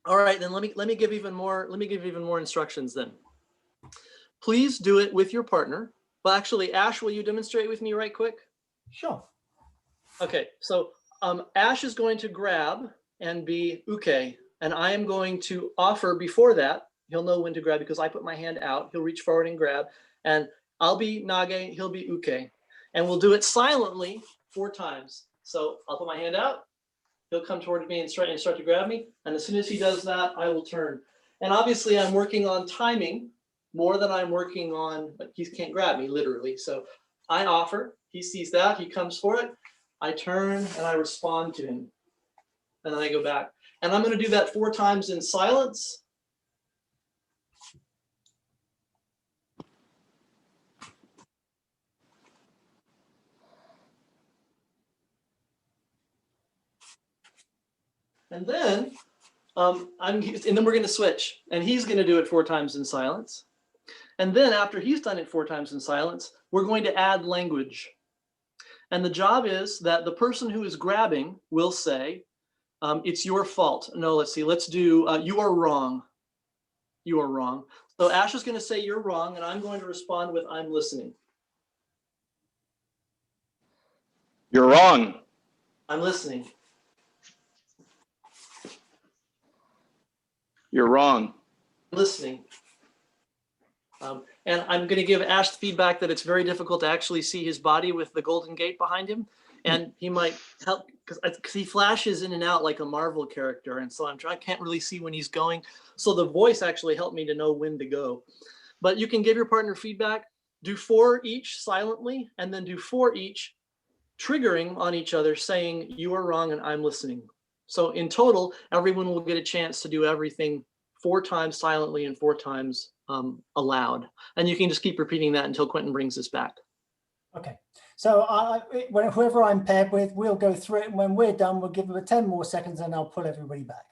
[SPEAKER 2] All right, then let me give even more instructions then. Please do it with your partner. Well, actually, Ash, will you demonstrate with me right quick?
[SPEAKER 1] Sure.
[SPEAKER 2] Okay, so Ash is going to grab and be uke, and I am going to offer before that He'll know when to grab because I put my hand out. He'll reach forward and grab. And I'll be Nage, he'll be Uke. And we'll do it silently 4 times. So I'll put my hand out. He'll come toward me and start to grab me. And as soon as he does that, I will turn. And obviously I'm working on timing more than I'm working on, but he can't grab me literally. So I offer, he sees that, he comes for it. I turn and I respond to him. And then I go back. And I'm going to do that 4 times in silence. And then we're going to switch, and he's going to do it 4 times in silence. And then after he's done it 4 times in silence, we're going to add language. And the job is that the person who is grabbing will say, it's your fault. No, let's see. Let's do, you are wrong. You are wrong. So Ash is going to say you're wrong, and I'm going to respond with I'm listening.
[SPEAKER 4] You're wrong.
[SPEAKER 2] I'm listening.
[SPEAKER 4] You're wrong.
[SPEAKER 2] Listening. And I'm going to give Ash the feedback that it's very difficult to actually see his body with the golden gate behind him. And he might help because he flashes in and out like a Marvel character. And so I can't really see when he's going. So the voice actually helped me to know when to go. But you can give your partner feedback, do 4 each silently, and then do 4 each triggering on each other saying you are wrong and I'm listening. So in total, everyone will get a chance to do everything 4 times silently and 4 times aloud. And you can just keep repeating that until Quentin brings us back.
[SPEAKER 1] Okay. So whoever I'm paired with, we'll go through it. And when we're done, we'll give them 10 more seconds and I'll pull everybody back.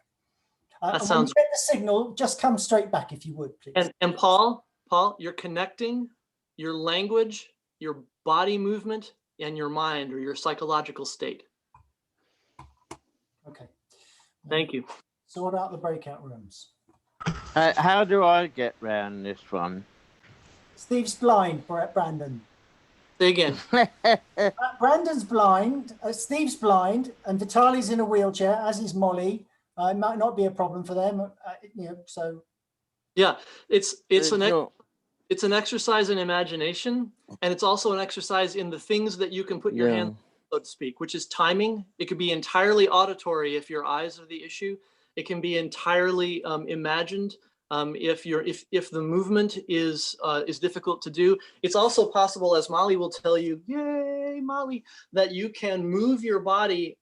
[SPEAKER 2] That sounds
[SPEAKER 1] when you get the signal, just come straight back if you would, please.
[SPEAKER 2] And Paul, you're connecting your language, your body movement, and your mind or your psychological state.
[SPEAKER 1] Okay.
[SPEAKER 2] Thank you.
[SPEAKER 1] Sort out the breakout rooms.
[SPEAKER 5] How do I get round this one?
[SPEAKER 1] Steve's blind, Brandon.
[SPEAKER 2] Say again.
[SPEAKER 1] Brandon's blind, Steve's blind, and Vitali's in a wheelchair, as is Molly. It might not be a problem for them, so.
[SPEAKER 2] Yeah, it's an exercise in imagination, and it's also an exercise in the things that you can put your hand, so to speak, which is timing. It could be entirely auditory if your eyes are the issue. It can be entirely imagined if the movement is difficult to do. It's also possible, as Molly will tell you, yay, Molly, that you can move your body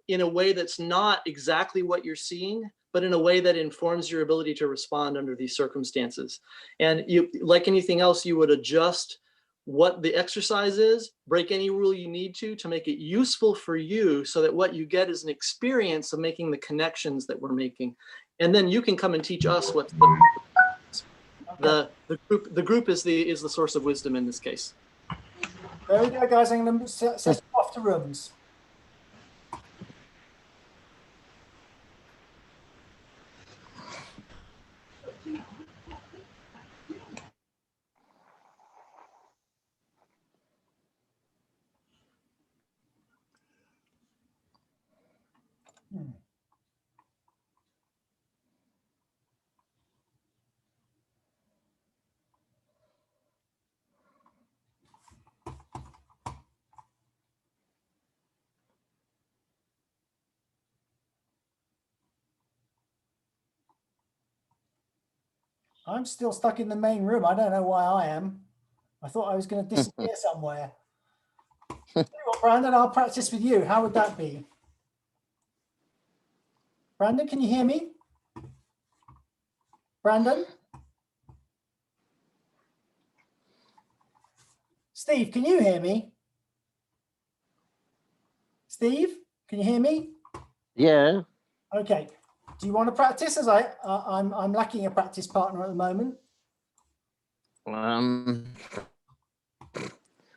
[SPEAKER 2] in a way that's not exactly what you're seeing, but in a way that informs your ability to respond under these circumstances. And you, like anything else, you would adjust what the exercise is, break any rule you need to make it useful for you so that what you get is an experience of making the connections that we're making. And then you can come and teach us what the group is the source of wisdom in this case.
[SPEAKER 1] There we go, guys. I'm going to set you off to rooms. I'm still stuck in the main room. I don't know why I am. I thought I was going to disappear somewhere. Tell you what, Brandon, I'll practice with you. How would that be? Brandon, can you hear me? Brandon? Steve, can you hear me? Steve, can you hear me?
[SPEAKER 5] Yeah.
[SPEAKER 1] Okay. Do you want to practice? As I'm lacking a practice partner at the moment.
[SPEAKER 5] I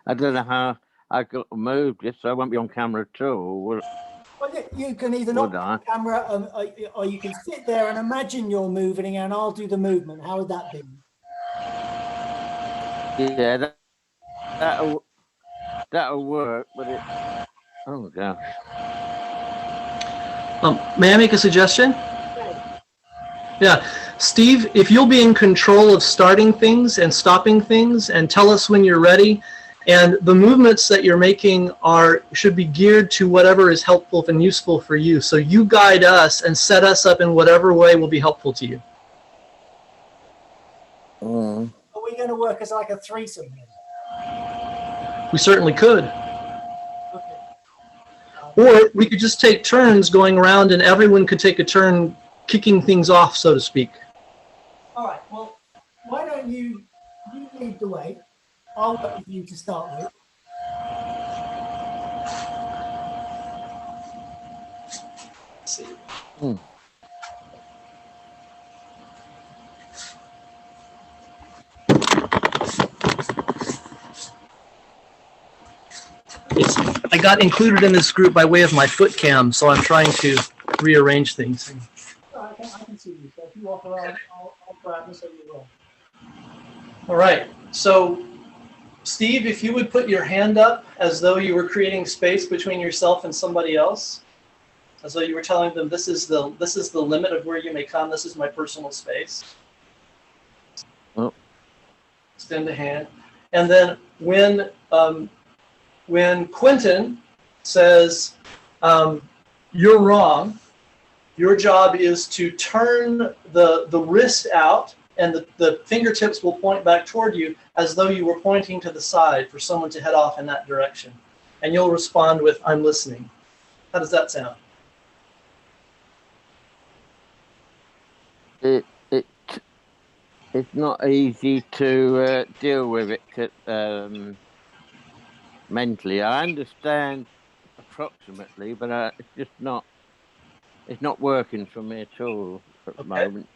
[SPEAKER 5] don't know how I could move this, so I won't be on camera at all.
[SPEAKER 1] Well, you can either not be on camera or you can sit there and imagine you're moving and I'll do the movement. How would that be?
[SPEAKER 5] Yeah, that'll work, but it. Oh gosh.
[SPEAKER 2] May I make a suggestion? Yeah. Steve, if you'll be in control of starting things and stopping things and tell us when you're ready, and the movements that you're making should be geared to whatever is helpful and useful for you. So you guide us and set us up in whatever way will be helpful to you.
[SPEAKER 1] Are we going to work as like a threesome then?
[SPEAKER 2] We certainly could.
[SPEAKER 1] Okay.
[SPEAKER 2] Or we could just take turns going around and everyone could take a turn kicking things off, so to speak.
[SPEAKER 1] All right. Well, why don't you lead the way? I'll work with you to start with.
[SPEAKER 2] Let's see. I got included in this group by way of my foot cam, so I'm trying to rearrange things.
[SPEAKER 1] I can see you. So if you walk around, I'll grab and so you roll.
[SPEAKER 2] All right. So, Steve, if you would put your hand up as though you were creating space between yourself and somebody else, as though you were telling them this is the limit of where you may come. This is my personal space.
[SPEAKER 5] Oh.
[SPEAKER 2] Extend a hand, and then when Quentin says you're wrong, your job is to turn the wrist out, and the fingertips will point back toward you as though you were pointing to the side for someone to head off in that direction. And you'll respond with, I'm listening. How does that sound?
[SPEAKER 5] It's not easy to deal with it mentally. I understand approximately, but it's just not. It's not working for me at all at the moment.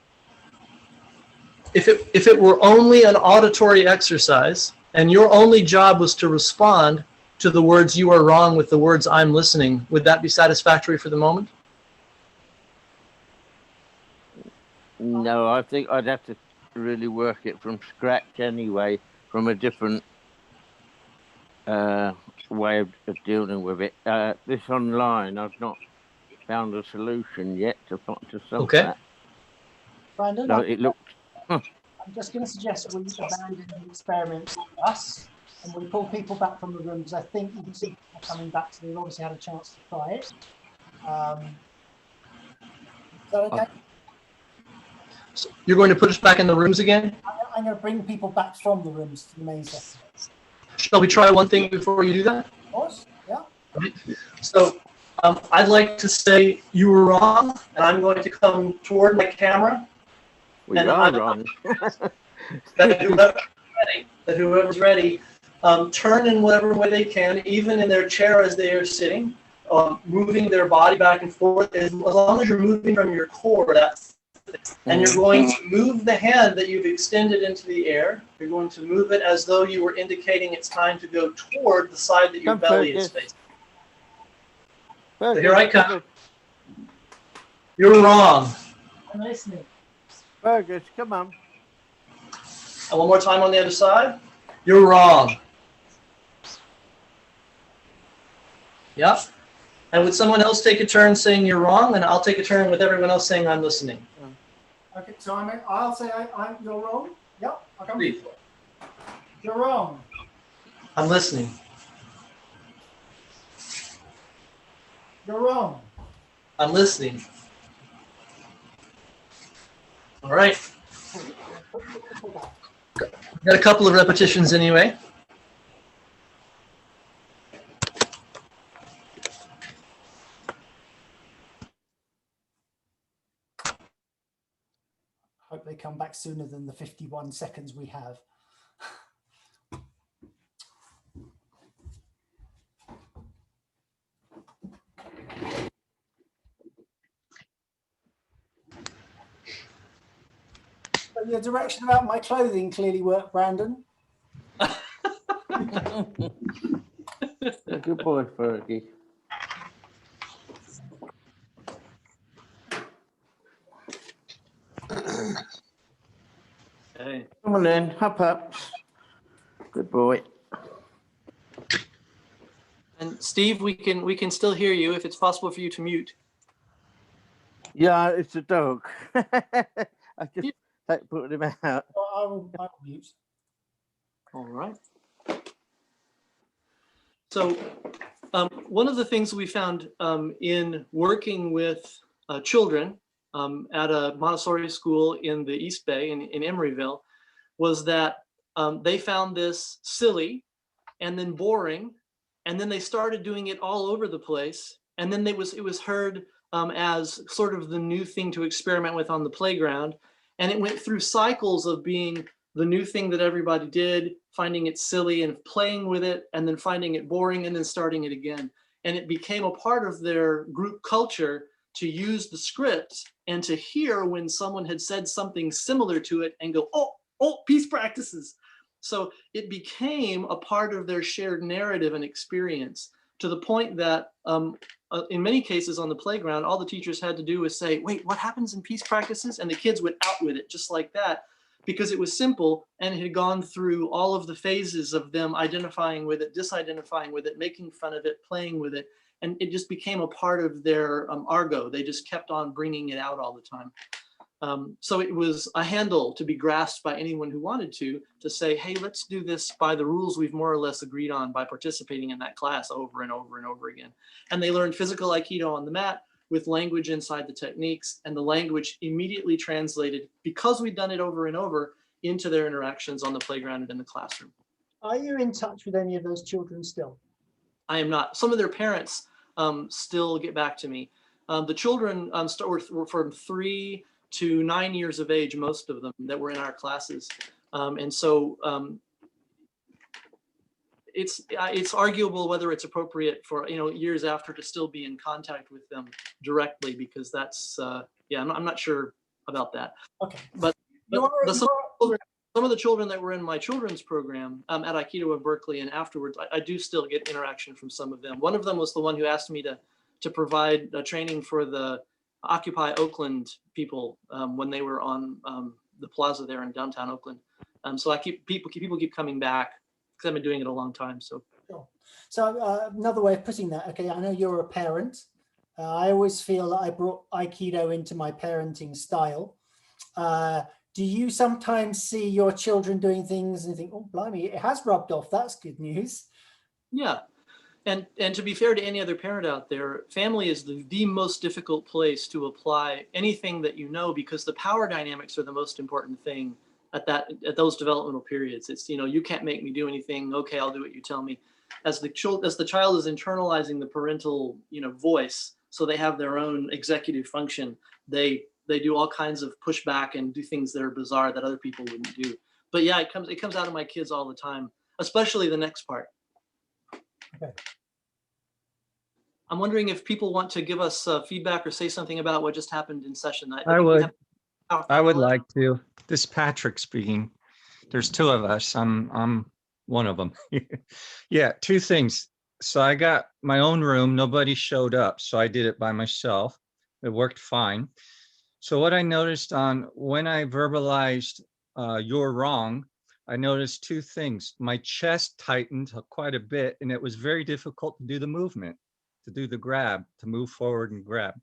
[SPEAKER 2] If it were only an auditory exercise and your only job was to respond to the words you are wrong with the words I'm listening, would that be satisfactory for the moment?
[SPEAKER 5] No, I think I'd have to really work it from scratch anyway, from a different way of dealing with it. This online, I've not found a solution yet to solve that.
[SPEAKER 1] Brandon,
[SPEAKER 5] No, it looks.
[SPEAKER 1] I'm just going to suggest we abandon the experiment with us and we pull people back from the room because I think you can see people coming back, so they've obviously had a chance to try it. Is that okay?
[SPEAKER 2] So you're going to put us back in the rooms again?
[SPEAKER 1] I'm going to bring people back from the rooms to the main session.
[SPEAKER 2] Shall we try one thing before you do that?
[SPEAKER 1] Of course, yeah.
[SPEAKER 2] Right. So I'd like to say you were wrong, and I'm going to come toward my camera.
[SPEAKER 5] We are wrong.
[SPEAKER 2] that whoever's ready, turn in whatever way they can, even in their chair as they are sitting, moving their body back and forth. As long as you're moving from your core, and you're going to move the hand that you've extended into the air. You're going to move it as though you were indicating it's time to go toward the side that your belly is facing. So here I come. You're wrong.
[SPEAKER 1] I'm listening.
[SPEAKER 5] Fergus, come on.
[SPEAKER 2] And one more time on the other side. You're wrong. Yep. And would someone else take a turn saying you're wrong, and I'll take a turn with everyone else saying I'm listening.
[SPEAKER 1] Okay, so I'll say you're wrong. Yep. I'll come.
[SPEAKER 2] Breathe.
[SPEAKER 1] You're wrong.
[SPEAKER 2] I'm listening.
[SPEAKER 1] You're wrong.
[SPEAKER 2] I'm listening. All right. Got a couple of repetitions anyway.
[SPEAKER 1] Hope they come back sooner than the 51 seconds we have. But your direction about my clothing clearly worked, Brandon.
[SPEAKER 5] Good boy, Fergie.
[SPEAKER 2] Okay.
[SPEAKER 5] Come on then, hop up. Good boy.
[SPEAKER 2] And Steve, we can still hear you if it's possible for you to mute.
[SPEAKER 5] Yeah, it's a dog. I just put him out.
[SPEAKER 1] I will mute.
[SPEAKER 2] All right. So one of the things we found in working with children at a Montessori school in the East Bay in Emeryville was that they found this silly and then boring, and then they started doing it all over the place, and then it was heard as sort of the new thing to experiment with on the playground, and it went through cycles of being the new thing that everybody did, finding it silly and playing with it, and then finding it boring and then starting it again. And it became a part of their group culture to use the script and to hear when someone had said something similar to it and go, oh, peace practices. So it became a part of their shared narrative and experience, to the point that in many cases on the playground, all the teachers had to do was say, wait, what happens in peace practices? And the kids went out with it just like that, because it was simple and it had gone through all of the phases of them identifying with it, disidentifying with it, making fun of it, playing with it. And it just became a part of their argot. They just kept on bringing it out all the time. So it was a handle to be grasped by anyone who wanted to say, hey, let's do this by the rules we've more or less agreed on by participating in that class over and over and over again. And they learned physical Aikido on the mat with language inside the techniques, and the language immediately translated, because we'd done it over and over, into their interactions on the playground and in the classroom.
[SPEAKER 1] Are you in touch with any of those children still?
[SPEAKER 2] I am not. Some of their parents still get back to me. The children were from 3 to 9 years of age, most of them that were in our classes. And so it's arguable whether it's appropriate for, years after to still be in contact with them directly, because that's, I'm not sure about that.
[SPEAKER 1] Okay.
[SPEAKER 2] But some of the children that were in my children's program at Aikido of Berkeley and afterwards, I do still get interaction from some of them. One of them was the one who asked me to provide training for the Occupy Oakland people when they were on the plaza there in downtown Oakland. So people keep coming back, because I've been doing it a long time. So,
[SPEAKER 1] sure. So another way of putting that, okay, I know you're a parent. I always feel that I brought Aikido into my parenting style. Do you sometimes see your children doing things and think, oh, blimey, it has rubbed off? That's good news.
[SPEAKER 2] Yeah. And to be fair to any other parent out there, family is the most difficult place to apply anything that you know, because the power dynamics are the most important thing at those developmental periods. It's, you can't make me do anything. Okay, I'll do what you tell me. As the child is internalizing the parental, voice, so they have their own executive function, they do all kinds of pushback and do things that are bizarre that other people wouldn't do. But yeah, it comes out of my kids all the time, especially the next part.
[SPEAKER 1] Okay.
[SPEAKER 2] I'm wondering if people want to give us feedback or say something about what just happened in session.
[SPEAKER 6] I would like to. This is Patrick speaking. There's 2 of us. I'm one of them. Yeah, 2 things. So I got my own room. Nobody showed up, so I did it by myself. It worked fine. So what I noticed when I verbalized "you're wrong," I noticed 2 things. My chest tightened quite a bit, and it was very difficult to do the movement, to do the grab, to move forward and grab.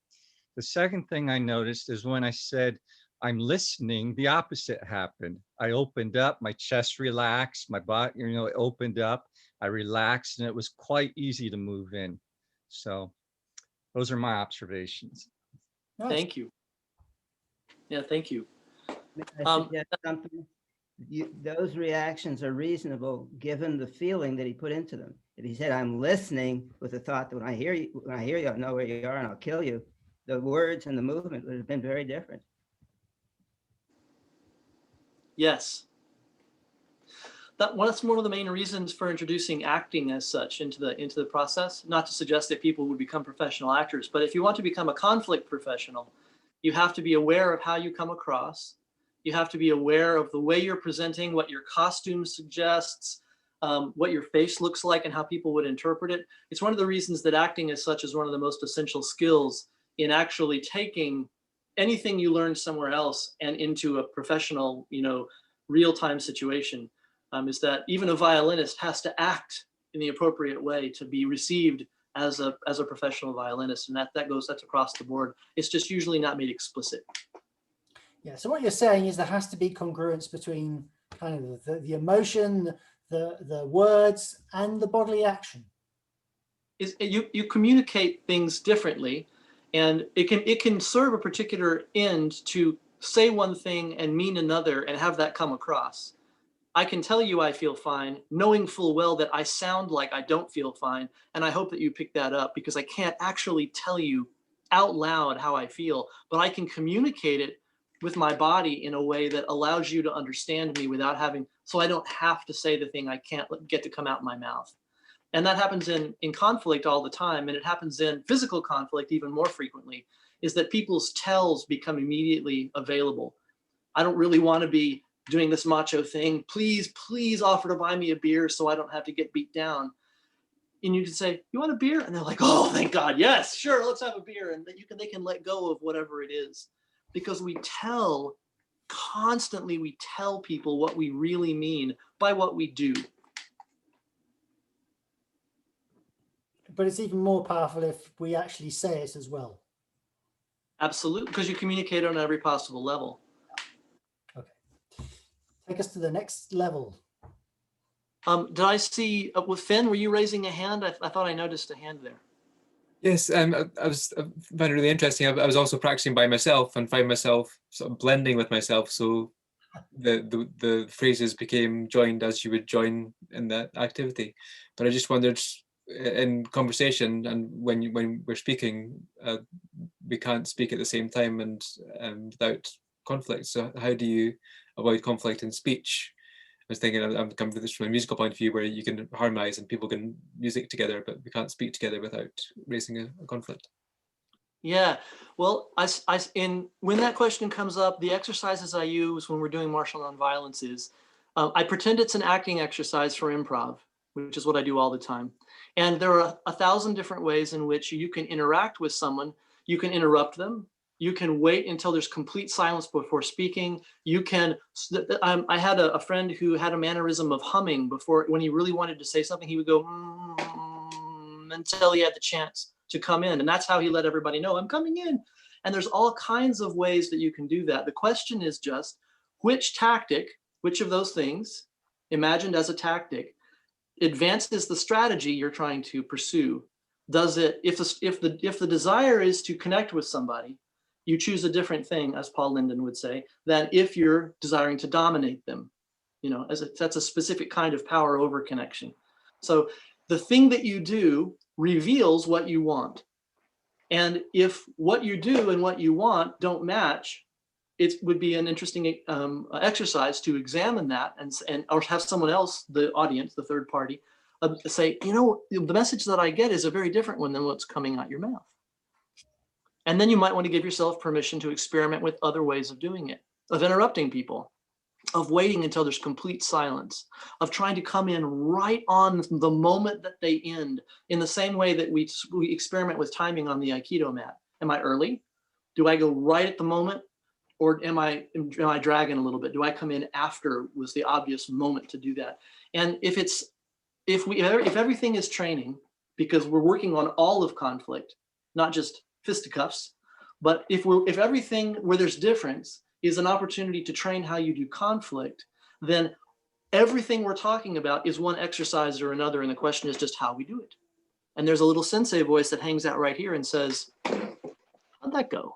[SPEAKER 6] The second thing I noticed is when I said, I'm listening, the opposite happened. I opened up, my chest relaxed, my body, it opened up, I relaxed, and it was quite easy to move in. So those are my observations.
[SPEAKER 1] Nice.
[SPEAKER 2] Thank you. Yeah, thank you.
[SPEAKER 3] May I suggest something? Those reactions are reasonable given the feeling that he put into them. If he said, I'm listening with the thought that when I hear you, I'll know where you are and I'll kill you, the words and the movement would have been very different.
[SPEAKER 2] Yes. That's one of the main reasons for introducing acting as such into the process. Not to suggest that people would become professional actors, but if you want to become a conflict professional, you have to be aware of how you come across. You have to be aware of the way you're presenting, what your costume suggests, what your face looks like, and how people would interpret it. It's one of the reasons that acting as such is one of the most essential skills in actually taking anything you learned somewhere else and into a professional, real-time situation. Is that even a violinist has to act in the appropriate way to be received as a professional violinist, and that's across the board. It's just usually not made explicit.
[SPEAKER 1] Yeah. So what you're saying is there has to be congruence between kind of the emotion, the words, and the bodily action.
[SPEAKER 2] Is you communicate things differently, and it can serve a particular end to say one thing and mean another and have that come across. I can tell you I feel fine, knowing full well that I sound like I don't feel fine, and I hope that you pick that up, because I can't actually tell you out loud how I feel, but I can communicate it with my body in a way that allows you to understand me without having, so I don't have to say the thing I can't get to come out my mouth. And that happens in conflict all the time, and it happens in physical conflict even more frequently, is that people's tells become immediately available. I don't really want to be doing this macho thing. Please, please offer to buy me a beer so I don't have to get beat down. And you can say, you want a beer? And they're like, oh, thank God, yes, sure, let's have a beer. And they can let go of whatever it is. Because constantly we tell people what we really mean by what we do.
[SPEAKER 1] But it's even more powerful if we actually say it as well.
[SPEAKER 2] Absolutely, because you communicate on every possible level.
[SPEAKER 1] Okay. Take us to the next level.
[SPEAKER 2] Did I see, with Finn, were you raising a hand? I thought I noticed a hand there.
[SPEAKER 7] Yes, I found it really interesting. I was also practicing by myself and found myself sort of blending with myself. So the phrases became joined as you would join in that activity. But I just wondered, in conversation and when we're speaking, we can't speak at the same time and without conflict. So how do you avoid conflict in speech? I was thinking, I'm coming to this from a musical point of view where you can harmonize and people can music together, but we can't speak together without raising a conflict.
[SPEAKER 2] Yeah, well, when that question comes up, the exercises I use when we're doing martial nonviolence is, I pretend it's an acting exercise for improv, which is what I do all the time. And there are 1,000 different ways in which you can interact with someone. You can interrupt them. You can wait until there's complete silence before speaking. You can, I had a friend who had a mannerism of humming before, when he really wanted to say something, he would go until he had the chance to come in. And that's how he let everybody know, I'm coming in. And there's all kinds of ways that you can do that. The question is just which tactic, which of those things, imagined as a tactic, advances the strategy you're trying to pursue. Does it, if the desire is to connect with somebody, you choose a different thing, as Paul Linden would say, than if you're desiring to dominate them. That's a specific kind of power over connection. So the thing that you do reveals what you want. And if what you do and what you want don't match, it would be an interesting exercise to examine that and or have someone else, the audience, the third party, say, the message that I get is a very different one than what's coming out your mouth. And then you might want to give yourself permission to experiment with other ways of doing it, of interrupting people, of waiting until there's complete silence, of trying to come in right on the moment that they end, in the same way that we experiment with timing on the Aikido mat. Am I early? Do I go right at the moment? Or am I dragging a little bit? Do I come in after was the obvious moment to do that? And if everything is training, because we're working on all of conflict, not just fisticuffs, but if everything where there's difference is an opportunity to train how you do conflict, then everything we're talking about is one exercise or another, and the question is just how we do it. And there's a little sensei voice that hangs out right here and says, how'd that go?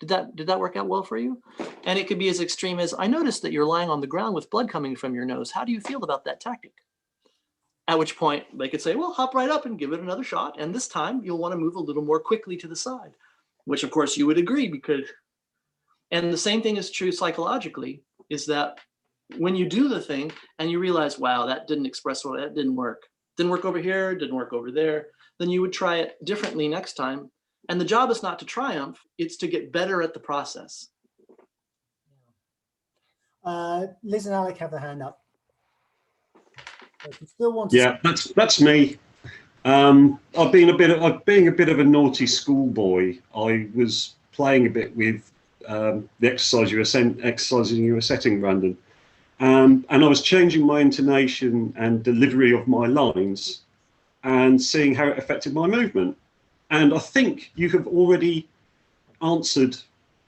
[SPEAKER 2] Did that work out well for you? And it could be as extreme as, I noticed that you're lying on the ground with blood coming from your nose. How do you feel about that tactic? At which point they could say, well, hop right up and give it another shot. And this time you'll want to move a little more quickly to the side, which of course you would agree and the same thing is true psychologically, is that when you do the thing and you realize, wow, that didn't express well, that didn't work. Didn't work over here, didn't work over there. Then you would try it differently next time. And the job is not to triumph, it's to get better at the process.
[SPEAKER 1] Liz and Alec have their hand up. So if you still want to
[SPEAKER 8] that's me. I've been a bit of a naughty schoolboy. I was playing a bit with the exercise you were setting, Brandon, and I was changing my intonation and delivery of my lines, and seeing how it affected my movement. And I think you have already answered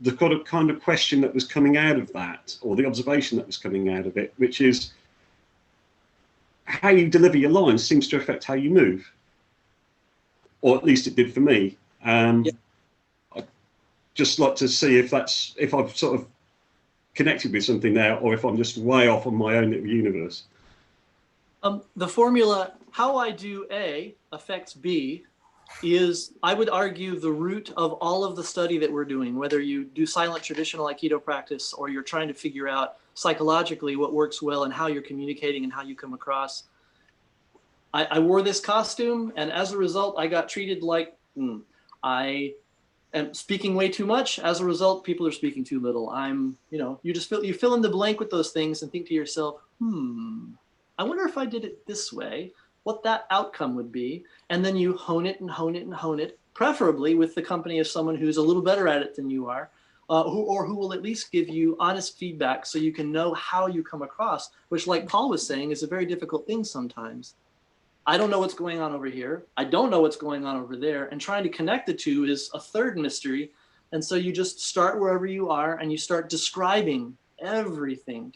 [SPEAKER 8] the kind of question that was coming out of that, or the observation that was coming out of it, which is how you deliver your lines seems to affect how you move, or at least it did for me. I'd just like to see if I've sort of connected with something there, or if I'm just way off on my own little universe.
[SPEAKER 2] The formula, how I do A affects B, is, I would argue, the root of all of the study that we're doing, whether you do silent traditional Aikido practice or you're trying to figure out psychologically what works well and how you're communicating and how you come across. I wore this costume, and as a result, I got treated like I am speaking way too much. As a result, people are speaking too little. You fill in the blank with those things and think to yourself, I wonder if I did it this way, what that outcome would be. And then you hone it and hone it and hone it, preferably with the company of someone who's a little better at it than you are, who will at least give you honest feedback so you can know how you come across, which, like Paul was saying, is a very difficult thing sometimes. I don't know what's going on over here. I don't know what's going on over there. And trying to connect the two is a third mystery. And so you just start wherever you are and you start describing everything.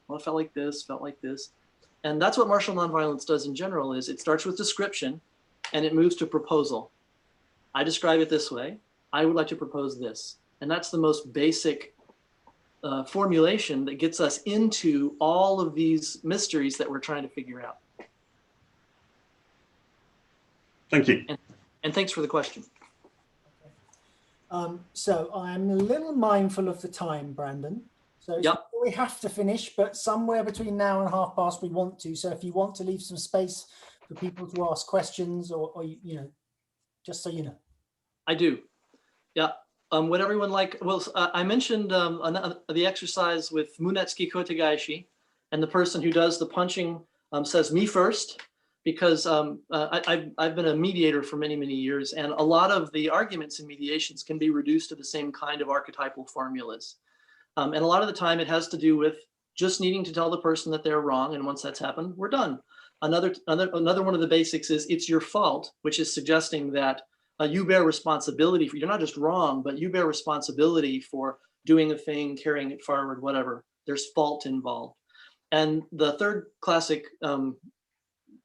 [SPEAKER 2] Well, it felt like this, felt like this. And that's what martial nonviolence does in general, is it starts with description and it moves to proposal. I describe it this way. I would like to propose this. And that's the most basic formulation that gets us into all of these mysteries that we're trying to figure out.
[SPEAKER 8] Thank you.
[SPEAKER 2] And thanks for the question.
[SPEAKER 1] So I'm a little mindful of the time, Brandon. So we have to finish, but somewhere between now and past we want to. So if you want to leave some space for people to ask questions, or just so you know.
[SPEAKER 2] I do. Yeah. Would everyone like? Well, I mentioned the exercise with Munetsuki Kotegaishi, and the person who does the punching says me first, because I've been a mediator for many, many years, and a lot of the arguments in mediations can be reduced to the same kind of archetypal formulas. And a lot of the time it has to do with just needing to tell the person that they're wrong, and once that's happened, we're done. Another one of the basics is it's your fault, which is suggesting that you bear responsibility for, you're not just wrong, but you bear responsibility for doing a thing, carrying it forward, whatever. There's fault involved. And the third classic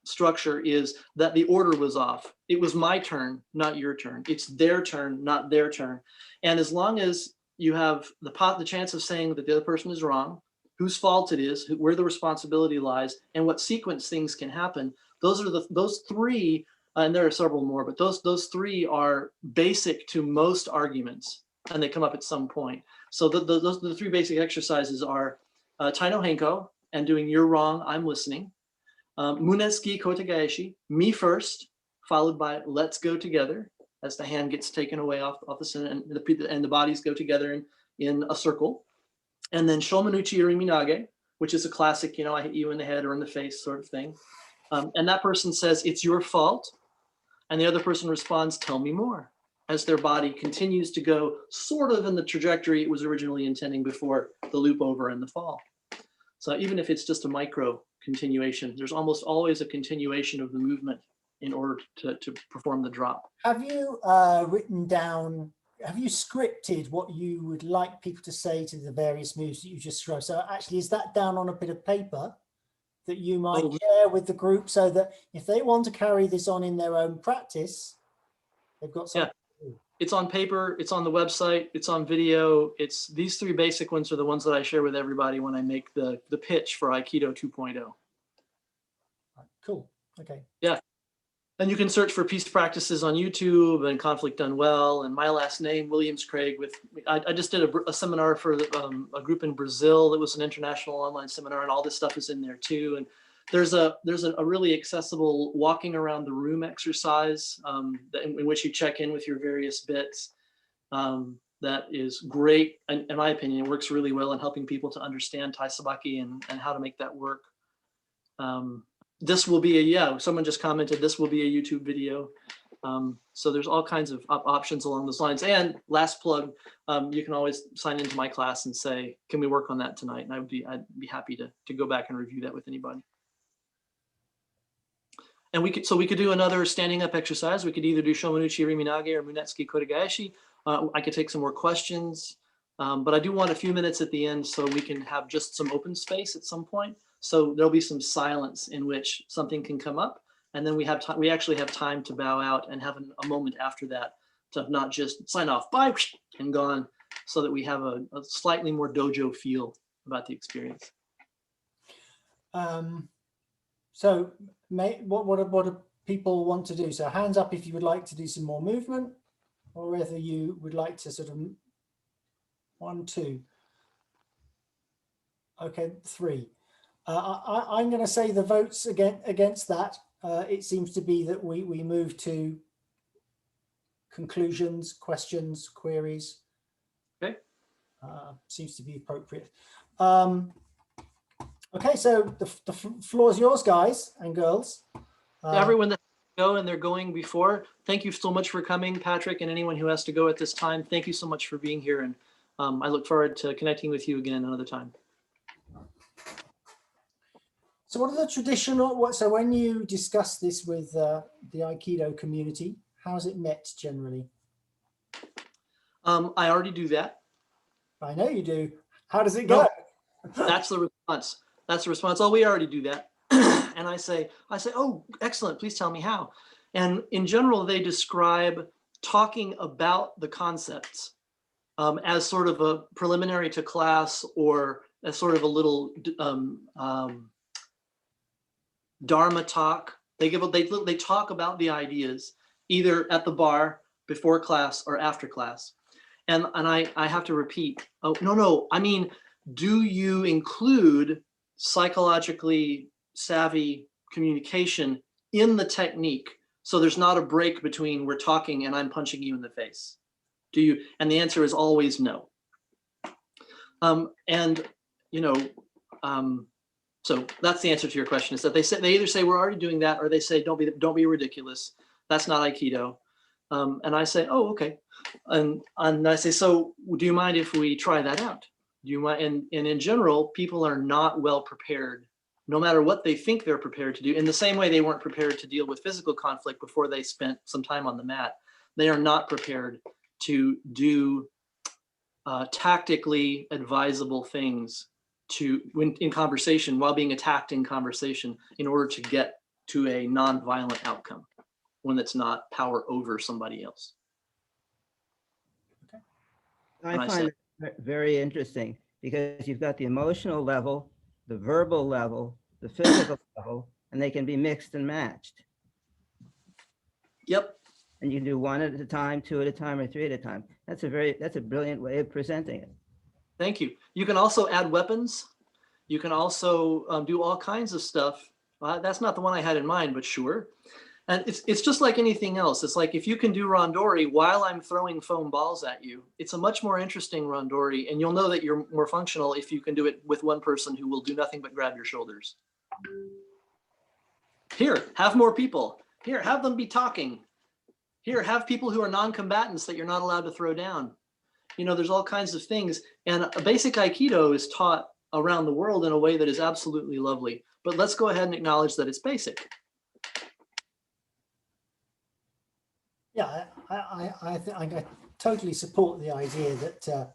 [SPEAKER 2] structure is that the order was off. It was my turn, not your turn. It's their turn, not their turn. And as long as you have the chance of saying that the other person is wrong, whose fault it is, where the responsibility lies, and what sequence things can happen, those three, and there are several more, but those three are basic to most arguments, and they come up at some point. So the three basic exercises are Taino Henko, and doing you're wrong, I'm listening. Munetsuki Kotegaishi, me first, followed by let's go together, as the hand gets taken away off the center, and the bodies go together in a circle. And then Shomanuchi Iriminage, which is a classic, I hit you in the head or in the face sort of thing. And that person says, it's your fault. And the other person responds, tell me more, as their body continues to go sort of in the trajectory it was originally intending before the loop over and the fall. So even if it's just a micro continuation, there's almost always a continuation of the movement in order to perform the drop.
[SPEAKER 1] Have you written down, have you scripted what you would like people to say to the various moves that you just described? So actually, is that down on a bit of paper that you might share with the group, so that if they want to carry this on in their own practice, they've got something to do?
[SPEAKER 2] It's on paper, it's on the website, it's on video. It's these three basic ones are the ones that I share with everybody when I make the pitch for Aikido 2.0.
[SPEAKER 1] Cool. Okay.
[SPEAKER 2] Yeah. And you can search for peace practices on YouTube and conflict done well. And my last name, Williamscraig. I just did a seminar for a group in Brazil that was an international online seminar, and all this stuff is in there too. And there's a really accessible walking around the room exercise in which you check in with your various bits. That is great. And in my opinion, it works really well in helping people to understand Tai Sabaki and how to make that work. This will be someone just commented, this will be a YouTube video. So there's all kinds of options along those lines. And last plug, you can always sign into my class and say, can we work on that tonight? And I'd be happy to go back and review that with anybody. And we could do another standing up exercise. We could either do Shomanuchi Iriminage or Munetsuki Kotegaishi. I could take some more questions. But I do want a few minutes at the end so we can have just some open space at some point. So there'll be some silence in which something can come up. And then we have time, we actually have time to bow out and have a moment after that to not just sign off, bye, and gone, so that we have a slightly more dojo feel about the experience.
[SPEAKER 1] So what do people want to do? So hands up if you would like to do some more movement, or whether you would like to sort of 1, 2. Okay, 3. I'm going to say the votes against that. It seems to be that we move to conclusions, questions, queries.
[SPEAKER 2] Okay.
[SPEAKER 1] Seems to be appropriate. Okay, so the floor is yours, guys and girls.
[SPEAKER 2] Everyone that go and they're going before, thank you so much for coming, Patrick, and anyone who has to go at this time. Thank you so much for being here, and I look forward to connecting with you again another time.
[SPEAKER 1] So what are the traditional, so when you discuss this with the Aikido community, how's it met generally?
[SPEAKER 2] I already do that.
[SPEAKER 1] I know you do. How does it go?
[SPEAKER 2] No, that's the response. That's the response. Oh, we already do that. And I say, oh, excellent. Please tell me how. And in general, they describe talking about the concepts as sort of a preliminary to class, or as sort of a little Dharma talk. They talk about the ideas either at the bar, before class, or after class. And I have to repeat, oh, no, I mean, do you include psychologically savvy communication in the technique, so there's not a break between we're talking and I'm punching you in the face? Do you? And the answer is always no. So that's the answer to your question, is that they either say we're already doing that, or they say don't be ridiculous. That's not Aikido. And I say, oh, okay. And I say, so do you mind if we try that out? Do you mind? And in general, people are not well prepared, no matter what they think they're prepared to do. In the same way they weren't prepared to deal with physical conflict before they spent some time on the mat, they are not prepared to do tactically advisable things in conversation, while being attacked in conversation, in order to get to a non-violent outcome, one that's not power over somebody else.
[SPEAKER 3] I find it very interesting, because you've got the emotional level, the verbal level, the physical level, and they can be mixed and matched.
[SPEAKER 2] Yep.
[SPEAKER 3] And you can do 1 at a time, 2 at a time, or 3 at a time. That's a brilliant way of presenting it.
[SPEAKER 2] Thank you. You can also add weapons. You can also do all kinds of stuff. That's not the one I had in mind, but sure. And it's just like anything else. It's like, if you can do randori while I'm throwing foam balls at you, it's a much more interesting randori, and you'll know that you're more functional if you can do it with one person who will do nothing but grab your shoulders. Here, have more people. Here, have them be talking. Here, have people who are non-combatants that you're not allowed to throw down. You know, there's all kinds of things. And a basic Aikido is taught around the world in a way that is absolutely lovely. But let's go ahead and acknowledge that it's basic.
[SPEAKER 1] Yeah, I totally support the idea that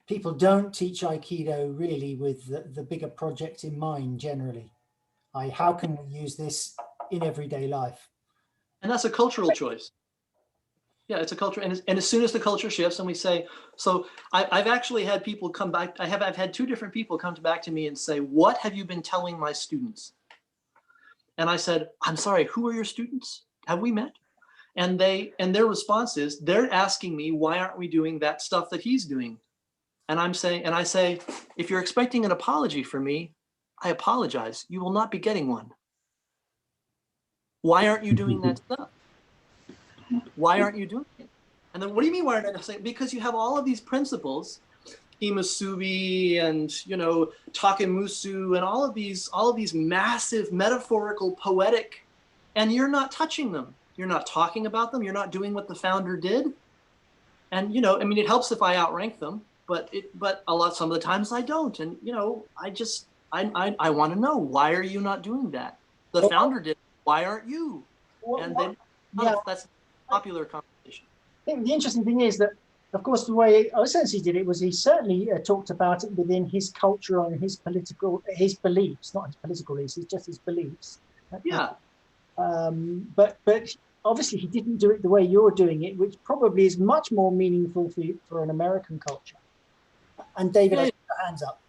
[SPEAKER 1] people don't teach Aikido really with the bigger project in mind generally. How can we use this in everyday life?
[SPEAKER 2] And that's a cultural choice. Yeah, it's a culture. And as soon as the culture shifts and we say, so I've actually had people come back. I've had 2 different people come back to me and say, what have you been telling my students? And I said, I'm sorry, who are your students? Have we met? And their response is, they're asking me, why aren't we doing that stuff that he's doing? And I say, if you're expecting an apology from me, I apologize. You will not be getting one. Why aren't you doing that stuff? Why aren't you doing it? And then, what do you mean, why aren't I saying? Because you have all of these principles, Imasubi and, Takemusu, and all of these massive metaphorical, poetic, and you're not touching them. You're not talking about them. You're not doing what the founder did. And, it helps if I outrank them, but some of the times I don't. And, I want to know, why are you not doing that? The founder did. Why aren't you? And then that's a popular conversation.
[SPEAKER 1] I think the interesting thing is that of course, the way Sensei did it was he certainly talked about it within his culture and his beliefs, not his political beliefs, it's just his beliefs.
[SPEAKER 2] Yeah.
[SPEAKER 1] But obviously he didn't do it the way you're doing it, which probably is much more meaningful for an American culture. And David, has your hands up.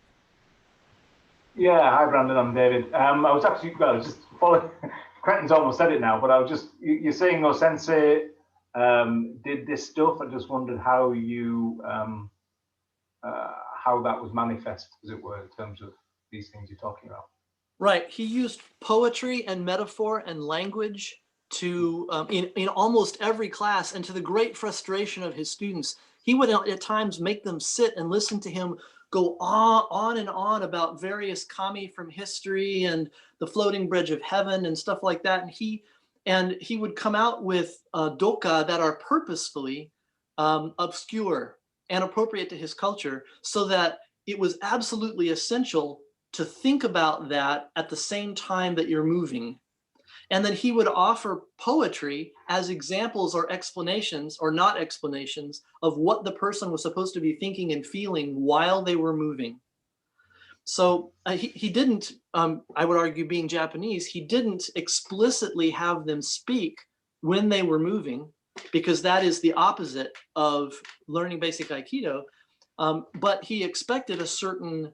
[SPEAKER 9] Yeah, hi Brandon, I'm David. I was actually, well, just following, Quentin's almost said it now, but I was just, you're saying Sensei did this stuff. I just wondered how you, how that was manifest, as it were, in terms of these things you're talking about.
[SPEAKER 2] Right. He used poetry and metaphor and language to in almost every class, and to the great frustration of his students, he would at times make them sit and listen to him go on and on about various kami from history and the floating bridge of heaven and stuff like that. And he would come out with doka that are purposefully obscure and appropriate to his culture, so that it was absolutely essential to think about that at the same time that you're moving. And then he would offer poetry as examples or explanations, or not explanations, of what the person was supposed to be thinking and feeling while they were moving. So he didn't, I would argue, being Japanese, he didn't explicitly have them speak when they were moving, because that is the opposite of learning basic Aikido. But he expected a certain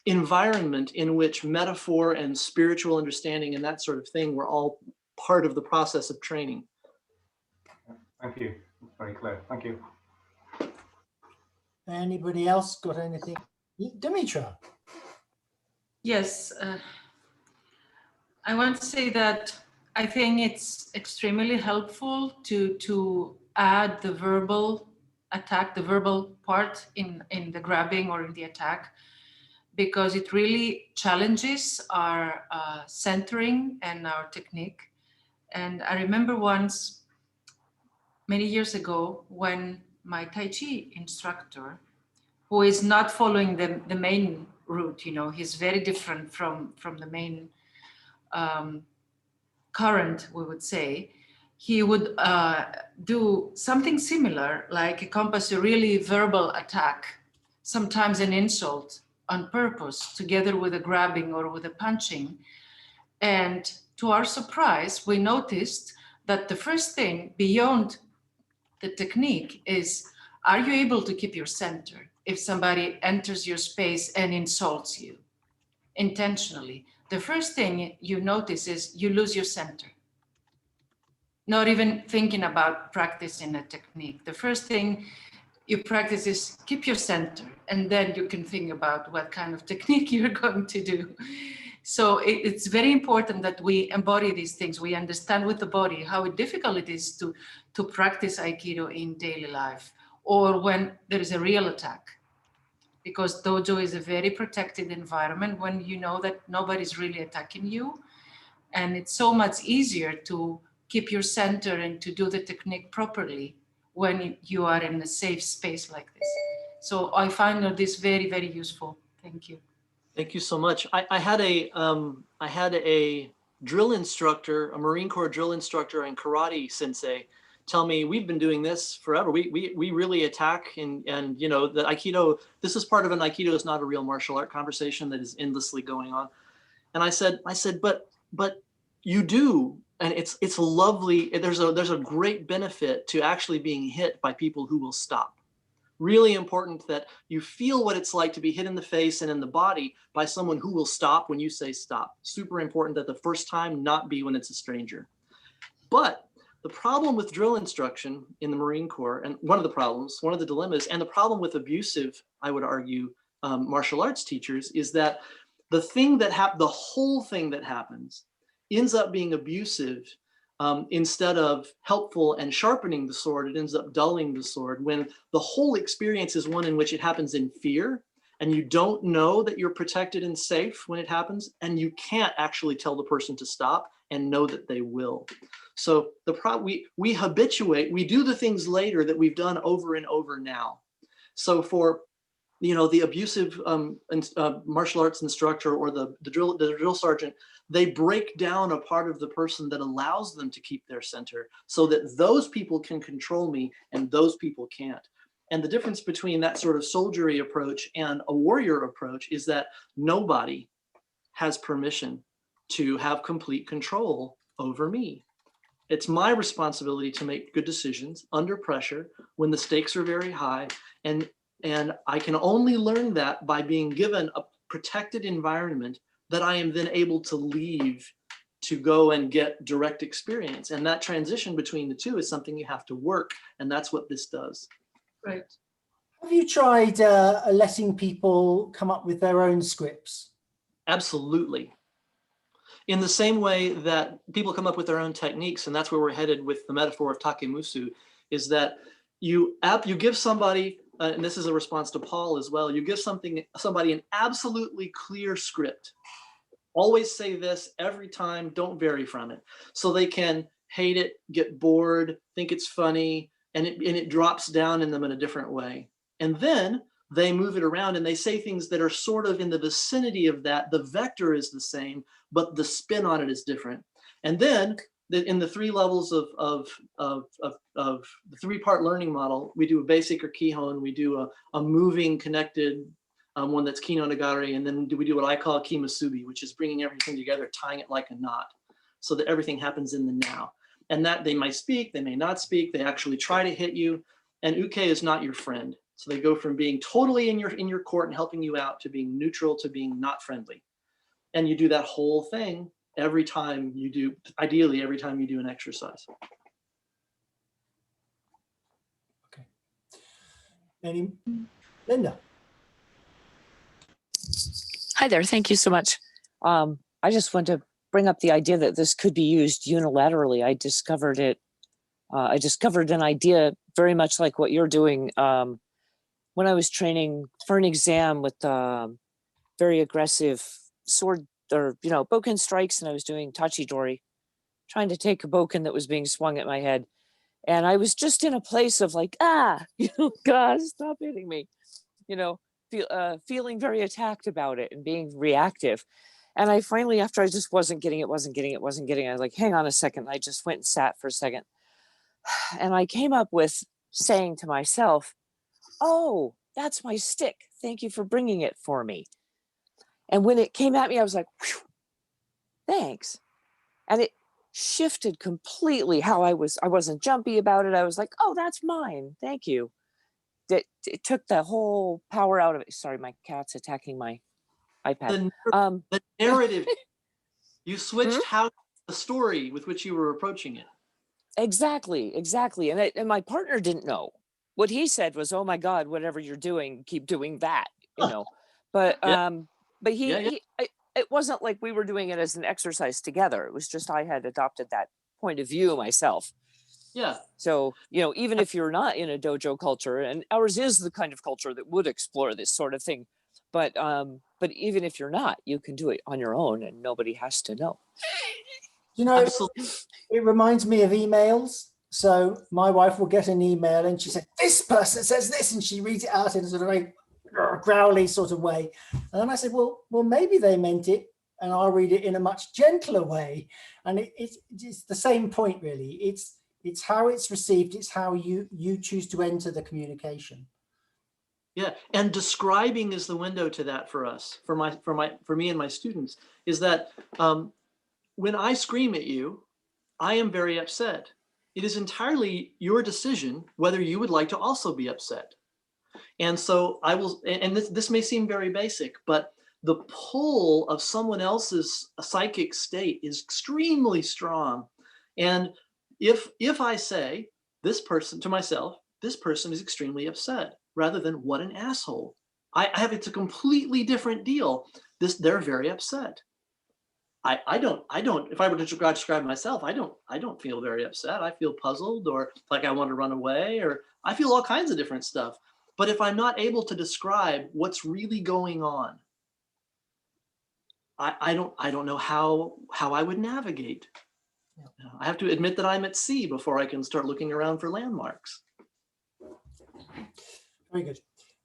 [SPEAKER 2] environment in which metaphor and spiritual understanding and that sort of thing were all part of the process of training.
[SPEAKER 9] Thank you. That's very clear. Thank you.
[SPEAKER 1] Anybody else got anything? Dimitra.
[SPEAKER 10] Yes, I want to say that I think it's extremely helpful to add the verbal attack, the verbal part in the grabbing or in the attack, because it really challenges our centering and our technique. And I remember once, many years ago, when my Tai Chi instructor, who is not following the main route, he's very different from the main current, we would say, he would do something similar, like encompass a really verbal attack, sometimes an insult, on purpose, together with a grabbing or with a punching. And to our surprise, we noticed that the first thing beyond the technique is, are you able to keep your center if somebody enters your space and insults you intentionally? The first thing you notice is you lose your center. Not even thinking about practicing a technique. The first thing you practice is keep your center, and then you can think about what kind of technique you're going to do. So it's very important that we embody these things. We understand with the body how difficult it is to practice Aikido in daily life, or when there is a real attack. Because dojo is a very protected environment when you know that nobody's really attacking you. And it's so much easier to keep your center and to do the technique properly when you are in a safe space like this. So I find this very, very useful. Thank you.
[SPEAKER 2] Thank you so much. I had a drill instructor, a Marine Corps drill instructor and karate sensei, tell me, we've been doing this forever. We really attack, and the Aikido, this is part of an Aikido is not a real martial art conversation that is endlessly going on. And I said, but you do. And it's lovely. There's a great benefit to actually being hit by people who will stop. Really important that you feel what it's like to be hit in the face and in the body by someone who will stop when you say stop. Super important that the first time not be when it's a stranger. But the problem with drill instruction in the Marine Corps, and one of the dilemmas, and the problem with abusive, I would argue, martial arts teachers, is that the whole thing that happens ends up being abusive. Instead of helpful and sharpening the sword, it ends up dulling the sword, when the whole experience is one in which it happens in fear, and you don't know that you're protected and safe when it happens, and you can't actually tell the person to stop and know that they will. So we habituate, we do the things later that we've done over and over now. So for the abusive martial arts instructor or the drill sergeant, they break down a part of the person that allows them to keep their center so that those people can control me and those people can't. And the difference between that sort of soldiery approach and a warrior approach is that nobody has permission to have complete control over me. It's my responsibility to make good decisions under pressure when the stakes are very high. And I can only learn that by being given a protected environment that I am then able to leave to go and get direct experience. And that transition between the two is something you have to work. And that's what this does.
[SPEAKER 10] Right.
[SPEAKER 1] Have you tried letting people come up with their own scripts?
[SPEAKER 2] Absolutely. In the same way that people come up with their own techniques, and that's where we're headed with the metaphor of takemusu, is that you give somebody, and this is a response to Paul as well, you give somebody an absolutely clear script. Always say this every time, don't vary from it. So they can hate it, get bored, think it's funny, and it drops down in them in a different way. And then they move it around and they say things that are sort of in the vicinity of that. The vector is the same, but the spin on it is different. And then in the 3 levels of the 3-part learning model, we do a basic or kihon, we do a moving connected one that's kino nagari, and then we do what I call kimasubi, which is bringing everything together, tying it like a knot so that everything happens in the now. And that they might speak, they may not speak, they actually try to hit you, and uke is not your friend. So they go from being totally in your court and helping you out to being neutral to being not friendly. And you do that whole thing every time you do, ideally every time you do an exercise.
[SPEAKER 1] Okay. Linda.
[SPEAKER 11] Hi there, thank you so much. I just want to bring up the idea that this could be used unilaterally. I discovered an idea very much like what you're doing when I was training for an exam with very aggressive sword or bokken strikes, and I was doing tachidori, trying to take a bokken that was being swung at my head, and I was just in a place of like, God, stop hitting me, feeling very attacked about it and being reactive. And I finally, after I just wasn't getting it, I was like, hang on a second. I just went and sat for a second, and I came up with saying to myself, oh, that's my stick. Thank you for bringing it for me. And when it came at me, I was like, thanks. And it shifted completely how I wasn't jumpy about it. I was like, oh, that's mine. Thank you. It took the whole power out of it. Sorry, my cat's attacking my iPad.
[SPEAKER 2] The narrative, you switched the story with which you were approaching it. Exactly.
[SPEAKER 11] And my partner didn't know. What he said was, oh my God, whatever you're doing, keep doing that, But it wasn't like we were doing it as an exercise together. It was just I had adopted that point of view myself.
[SPEAKER 2] Yeah.
[SPEAKER 11] So, even if you're not in a dojo culture, and ours is the kind of culture that would explore this sort of thing, but even if you're not, you can do it on your own and nobody has to know.
[SPEAKER 1] It reminds me of emails. So my wife will get an email and she said, this person says this, and she reads it out in a sort of very growly sort of way. And then I said, well, maybe they meant it, and I'll read it in a much gentler way. And it's the same point, really. It's how it's received. It's how you choose to enter the communication.
[SPEAKER 2] Yeah, and describing is the window to that for us, for me and my students, is that when I scream at you, I am very upset. It is entirely your decision whether you would like to also be upset. And so I will, and this may seem very basic, but the pull of someone else's psychic state is extremely strong. And if I say this person to myself, this person is extremely upset, rather than what an asshole, it's a completely different deal. They're very upset. I don't, if I were to describe myself, I don't feel very upset. I feel puzzled, or like I want to run away, or I feel all kinds of different stuff. But if I'm not able to describe what's really going on, I don't know how I would navigate. Yeah. I have to admit that I'm at sea before I can start looking around for landmarks.
[SPEAKER 1] Very good.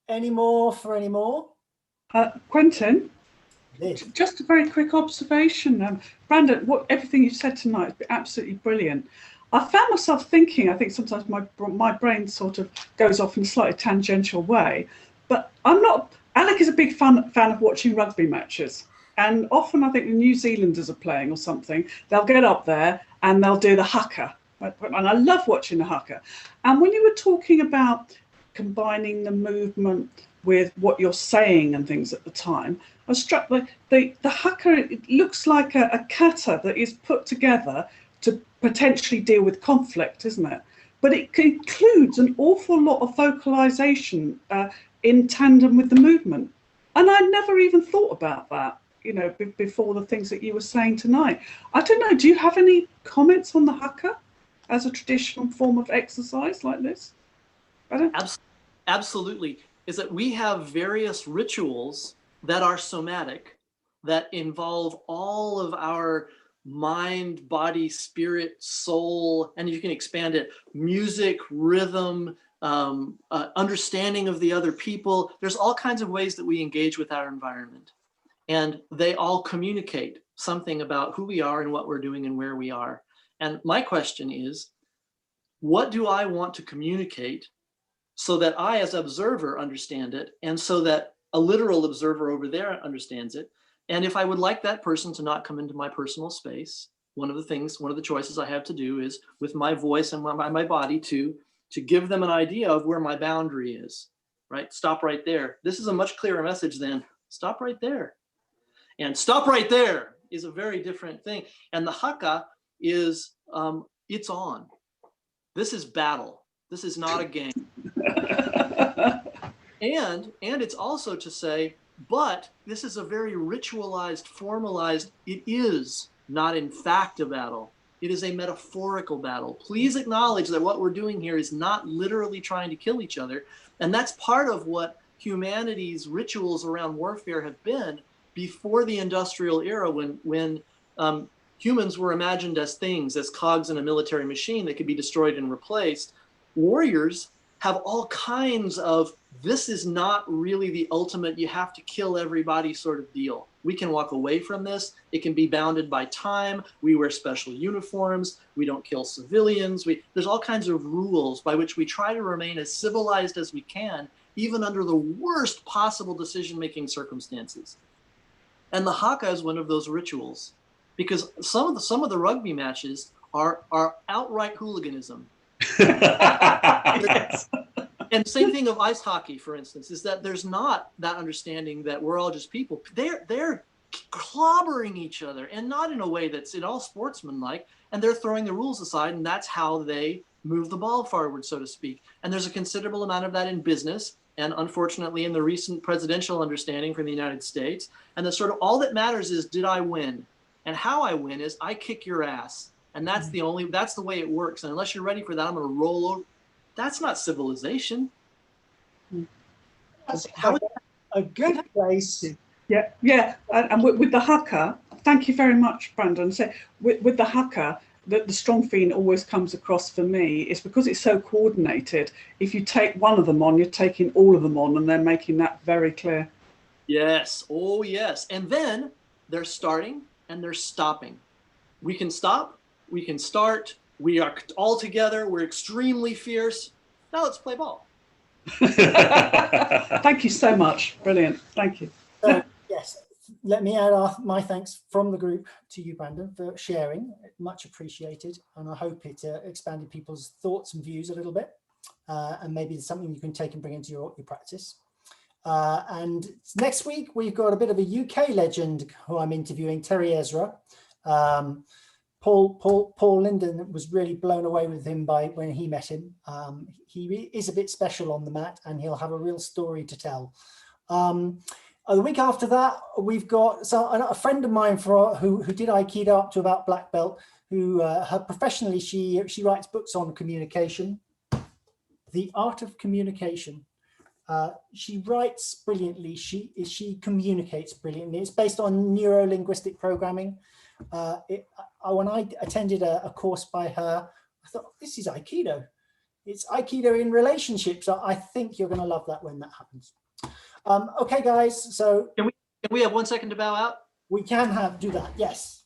[SPEAKER 1] Any more?
[SPEAKER 12] Quentin,
[SPEAKER 1] Liz.
[SPEAKER 12] just a very quick observation. Brandon, everything you've said tonight has been absolutely brilliant. I found myself thinking, I think sometimes my brain sort of goes off in a slightly tangential way, but Alec is a big fan of watching rugby matches. And often I think the New Zealanders are playing or something, they'll get up there and they'll do the haka. And I love watching the haka. And when you were talking about combining the movement with what you're saying and things at the time, I was struck by the haka. It looks like a kata that is put together to potentially deal with conflict, isn't it? But it includes an awful lot of vocalization in tandem with the movement. And I never even thought about that, before the things that you were saying tonight. I don't know, do you have any comments on the haka as a traditional form of exercise like this?
[SPEAKER 2] Absolutely. Is that we have various rituals that are somatic, that involve all of our mind, body, spirit, soul, and you can expand it, music, rhythm, understanding of the other people. There's all kinds of ways that we engage with our environment. And they all communicate something about who we are and what we're doing and where we are. And my question is, what do I want to communicate so that I, as an observer, understand it, and so that a literal observer over there understands it? And if I would like that person to not come into my personal space, one of the choices I have to do is with my voice and my body to give them an idea of where my boundary is, right? Stop right there. This is a much clearer message than stop right there. And stop right there is a very different thing. And the haka is, it's on. This is battle. This is not a game. And it's also to say, but this is a very ritualized, formalized, it is not in fact a battle. It is a metaphorical battle. Please acknowledge that what we're doing here is not literally trying to kill each other. And that's part of what humanity's rituals around warfare have been before the industrial era, when humans were imagined as things, as cogs in a military machine that could be destroyed and replaced. Warriors have all kinds of, this is not really the ultimate, you have to kill everybody sort of deal. We can walk away from this. It can be bounded by time. We wear special uniforms. We don't kill civilians. There's all kinds of rules by which we try to remain as civilized as we can, even under the worst possible decision-making circumstances. And the haka is one of those rituals, because some of the rugby matches are outright hooliganism.
[SPEAKER 8] Yes.
[SPEAKER 2] And same thing of ice hockey, for instance, is that there's not that understanding that we're all just people. They're clobbering each other, and not in a way that's at all sportsmanlike, and they're throwing the rules aside, and that's how they move the ball forward, so to speak. And there's a considerable amount of that in business, and unfortunately in the recent presidential understanding from the United States. And the sort of all that matters is, did I win? And how I win is I kick your ass. And that's that's the way it works. And unless you're ready for that, I'm going to roll over. That's not civilization.
[SPEAKER 1] That's a good place.
[SPEAKER 12] Yeah. And with the haka, thank you very much, Brandon. So with the haka, the strong feeling always comes across for me is because it's so coordinated. If you take one of them on, you're taking all of them on, and they're making that very clear.
[SPEAKER 2] Yes. Oh, yes. And then they're starting and they're stopping. We can stop. We can start. We are all together. We're extremely fierce. Now let's play ball.
[SPEAKER 12] Thank you so much. Brilliant. Thank you.
[SPEAKER 1] Yes, let me add my thanks from the group to you, Brandon, for sharing. Much appreciated. And I hope it expanded people's thoughts and views a little bit. And maybe it's something you can take and bring into your practice. And next week, we've got a bit of a UK legend who I'm interviewing, Terry Ezra. Paul Linden was really blown away with him when he met him. He is a bit special on the mat, and he'll have a real story to tell. The week after that, we've got a friend of mine who did Aikido up to about black belt, who professionally she writes books on communication, the art of communication. She writes brilliantly. She communicates brilliantly. It's based on neuro-linguistic programming. When I attended a course by her, I thought, this is Aikido. It's Aikido in relationships. I think you're going to love that when that happens. Okay, guys. So
[SPEAKER 2] Can we have 1 second to bow out?
[SPEAKER 1] we can do that. Yes.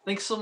[SPEAKER 2] Thanks so much.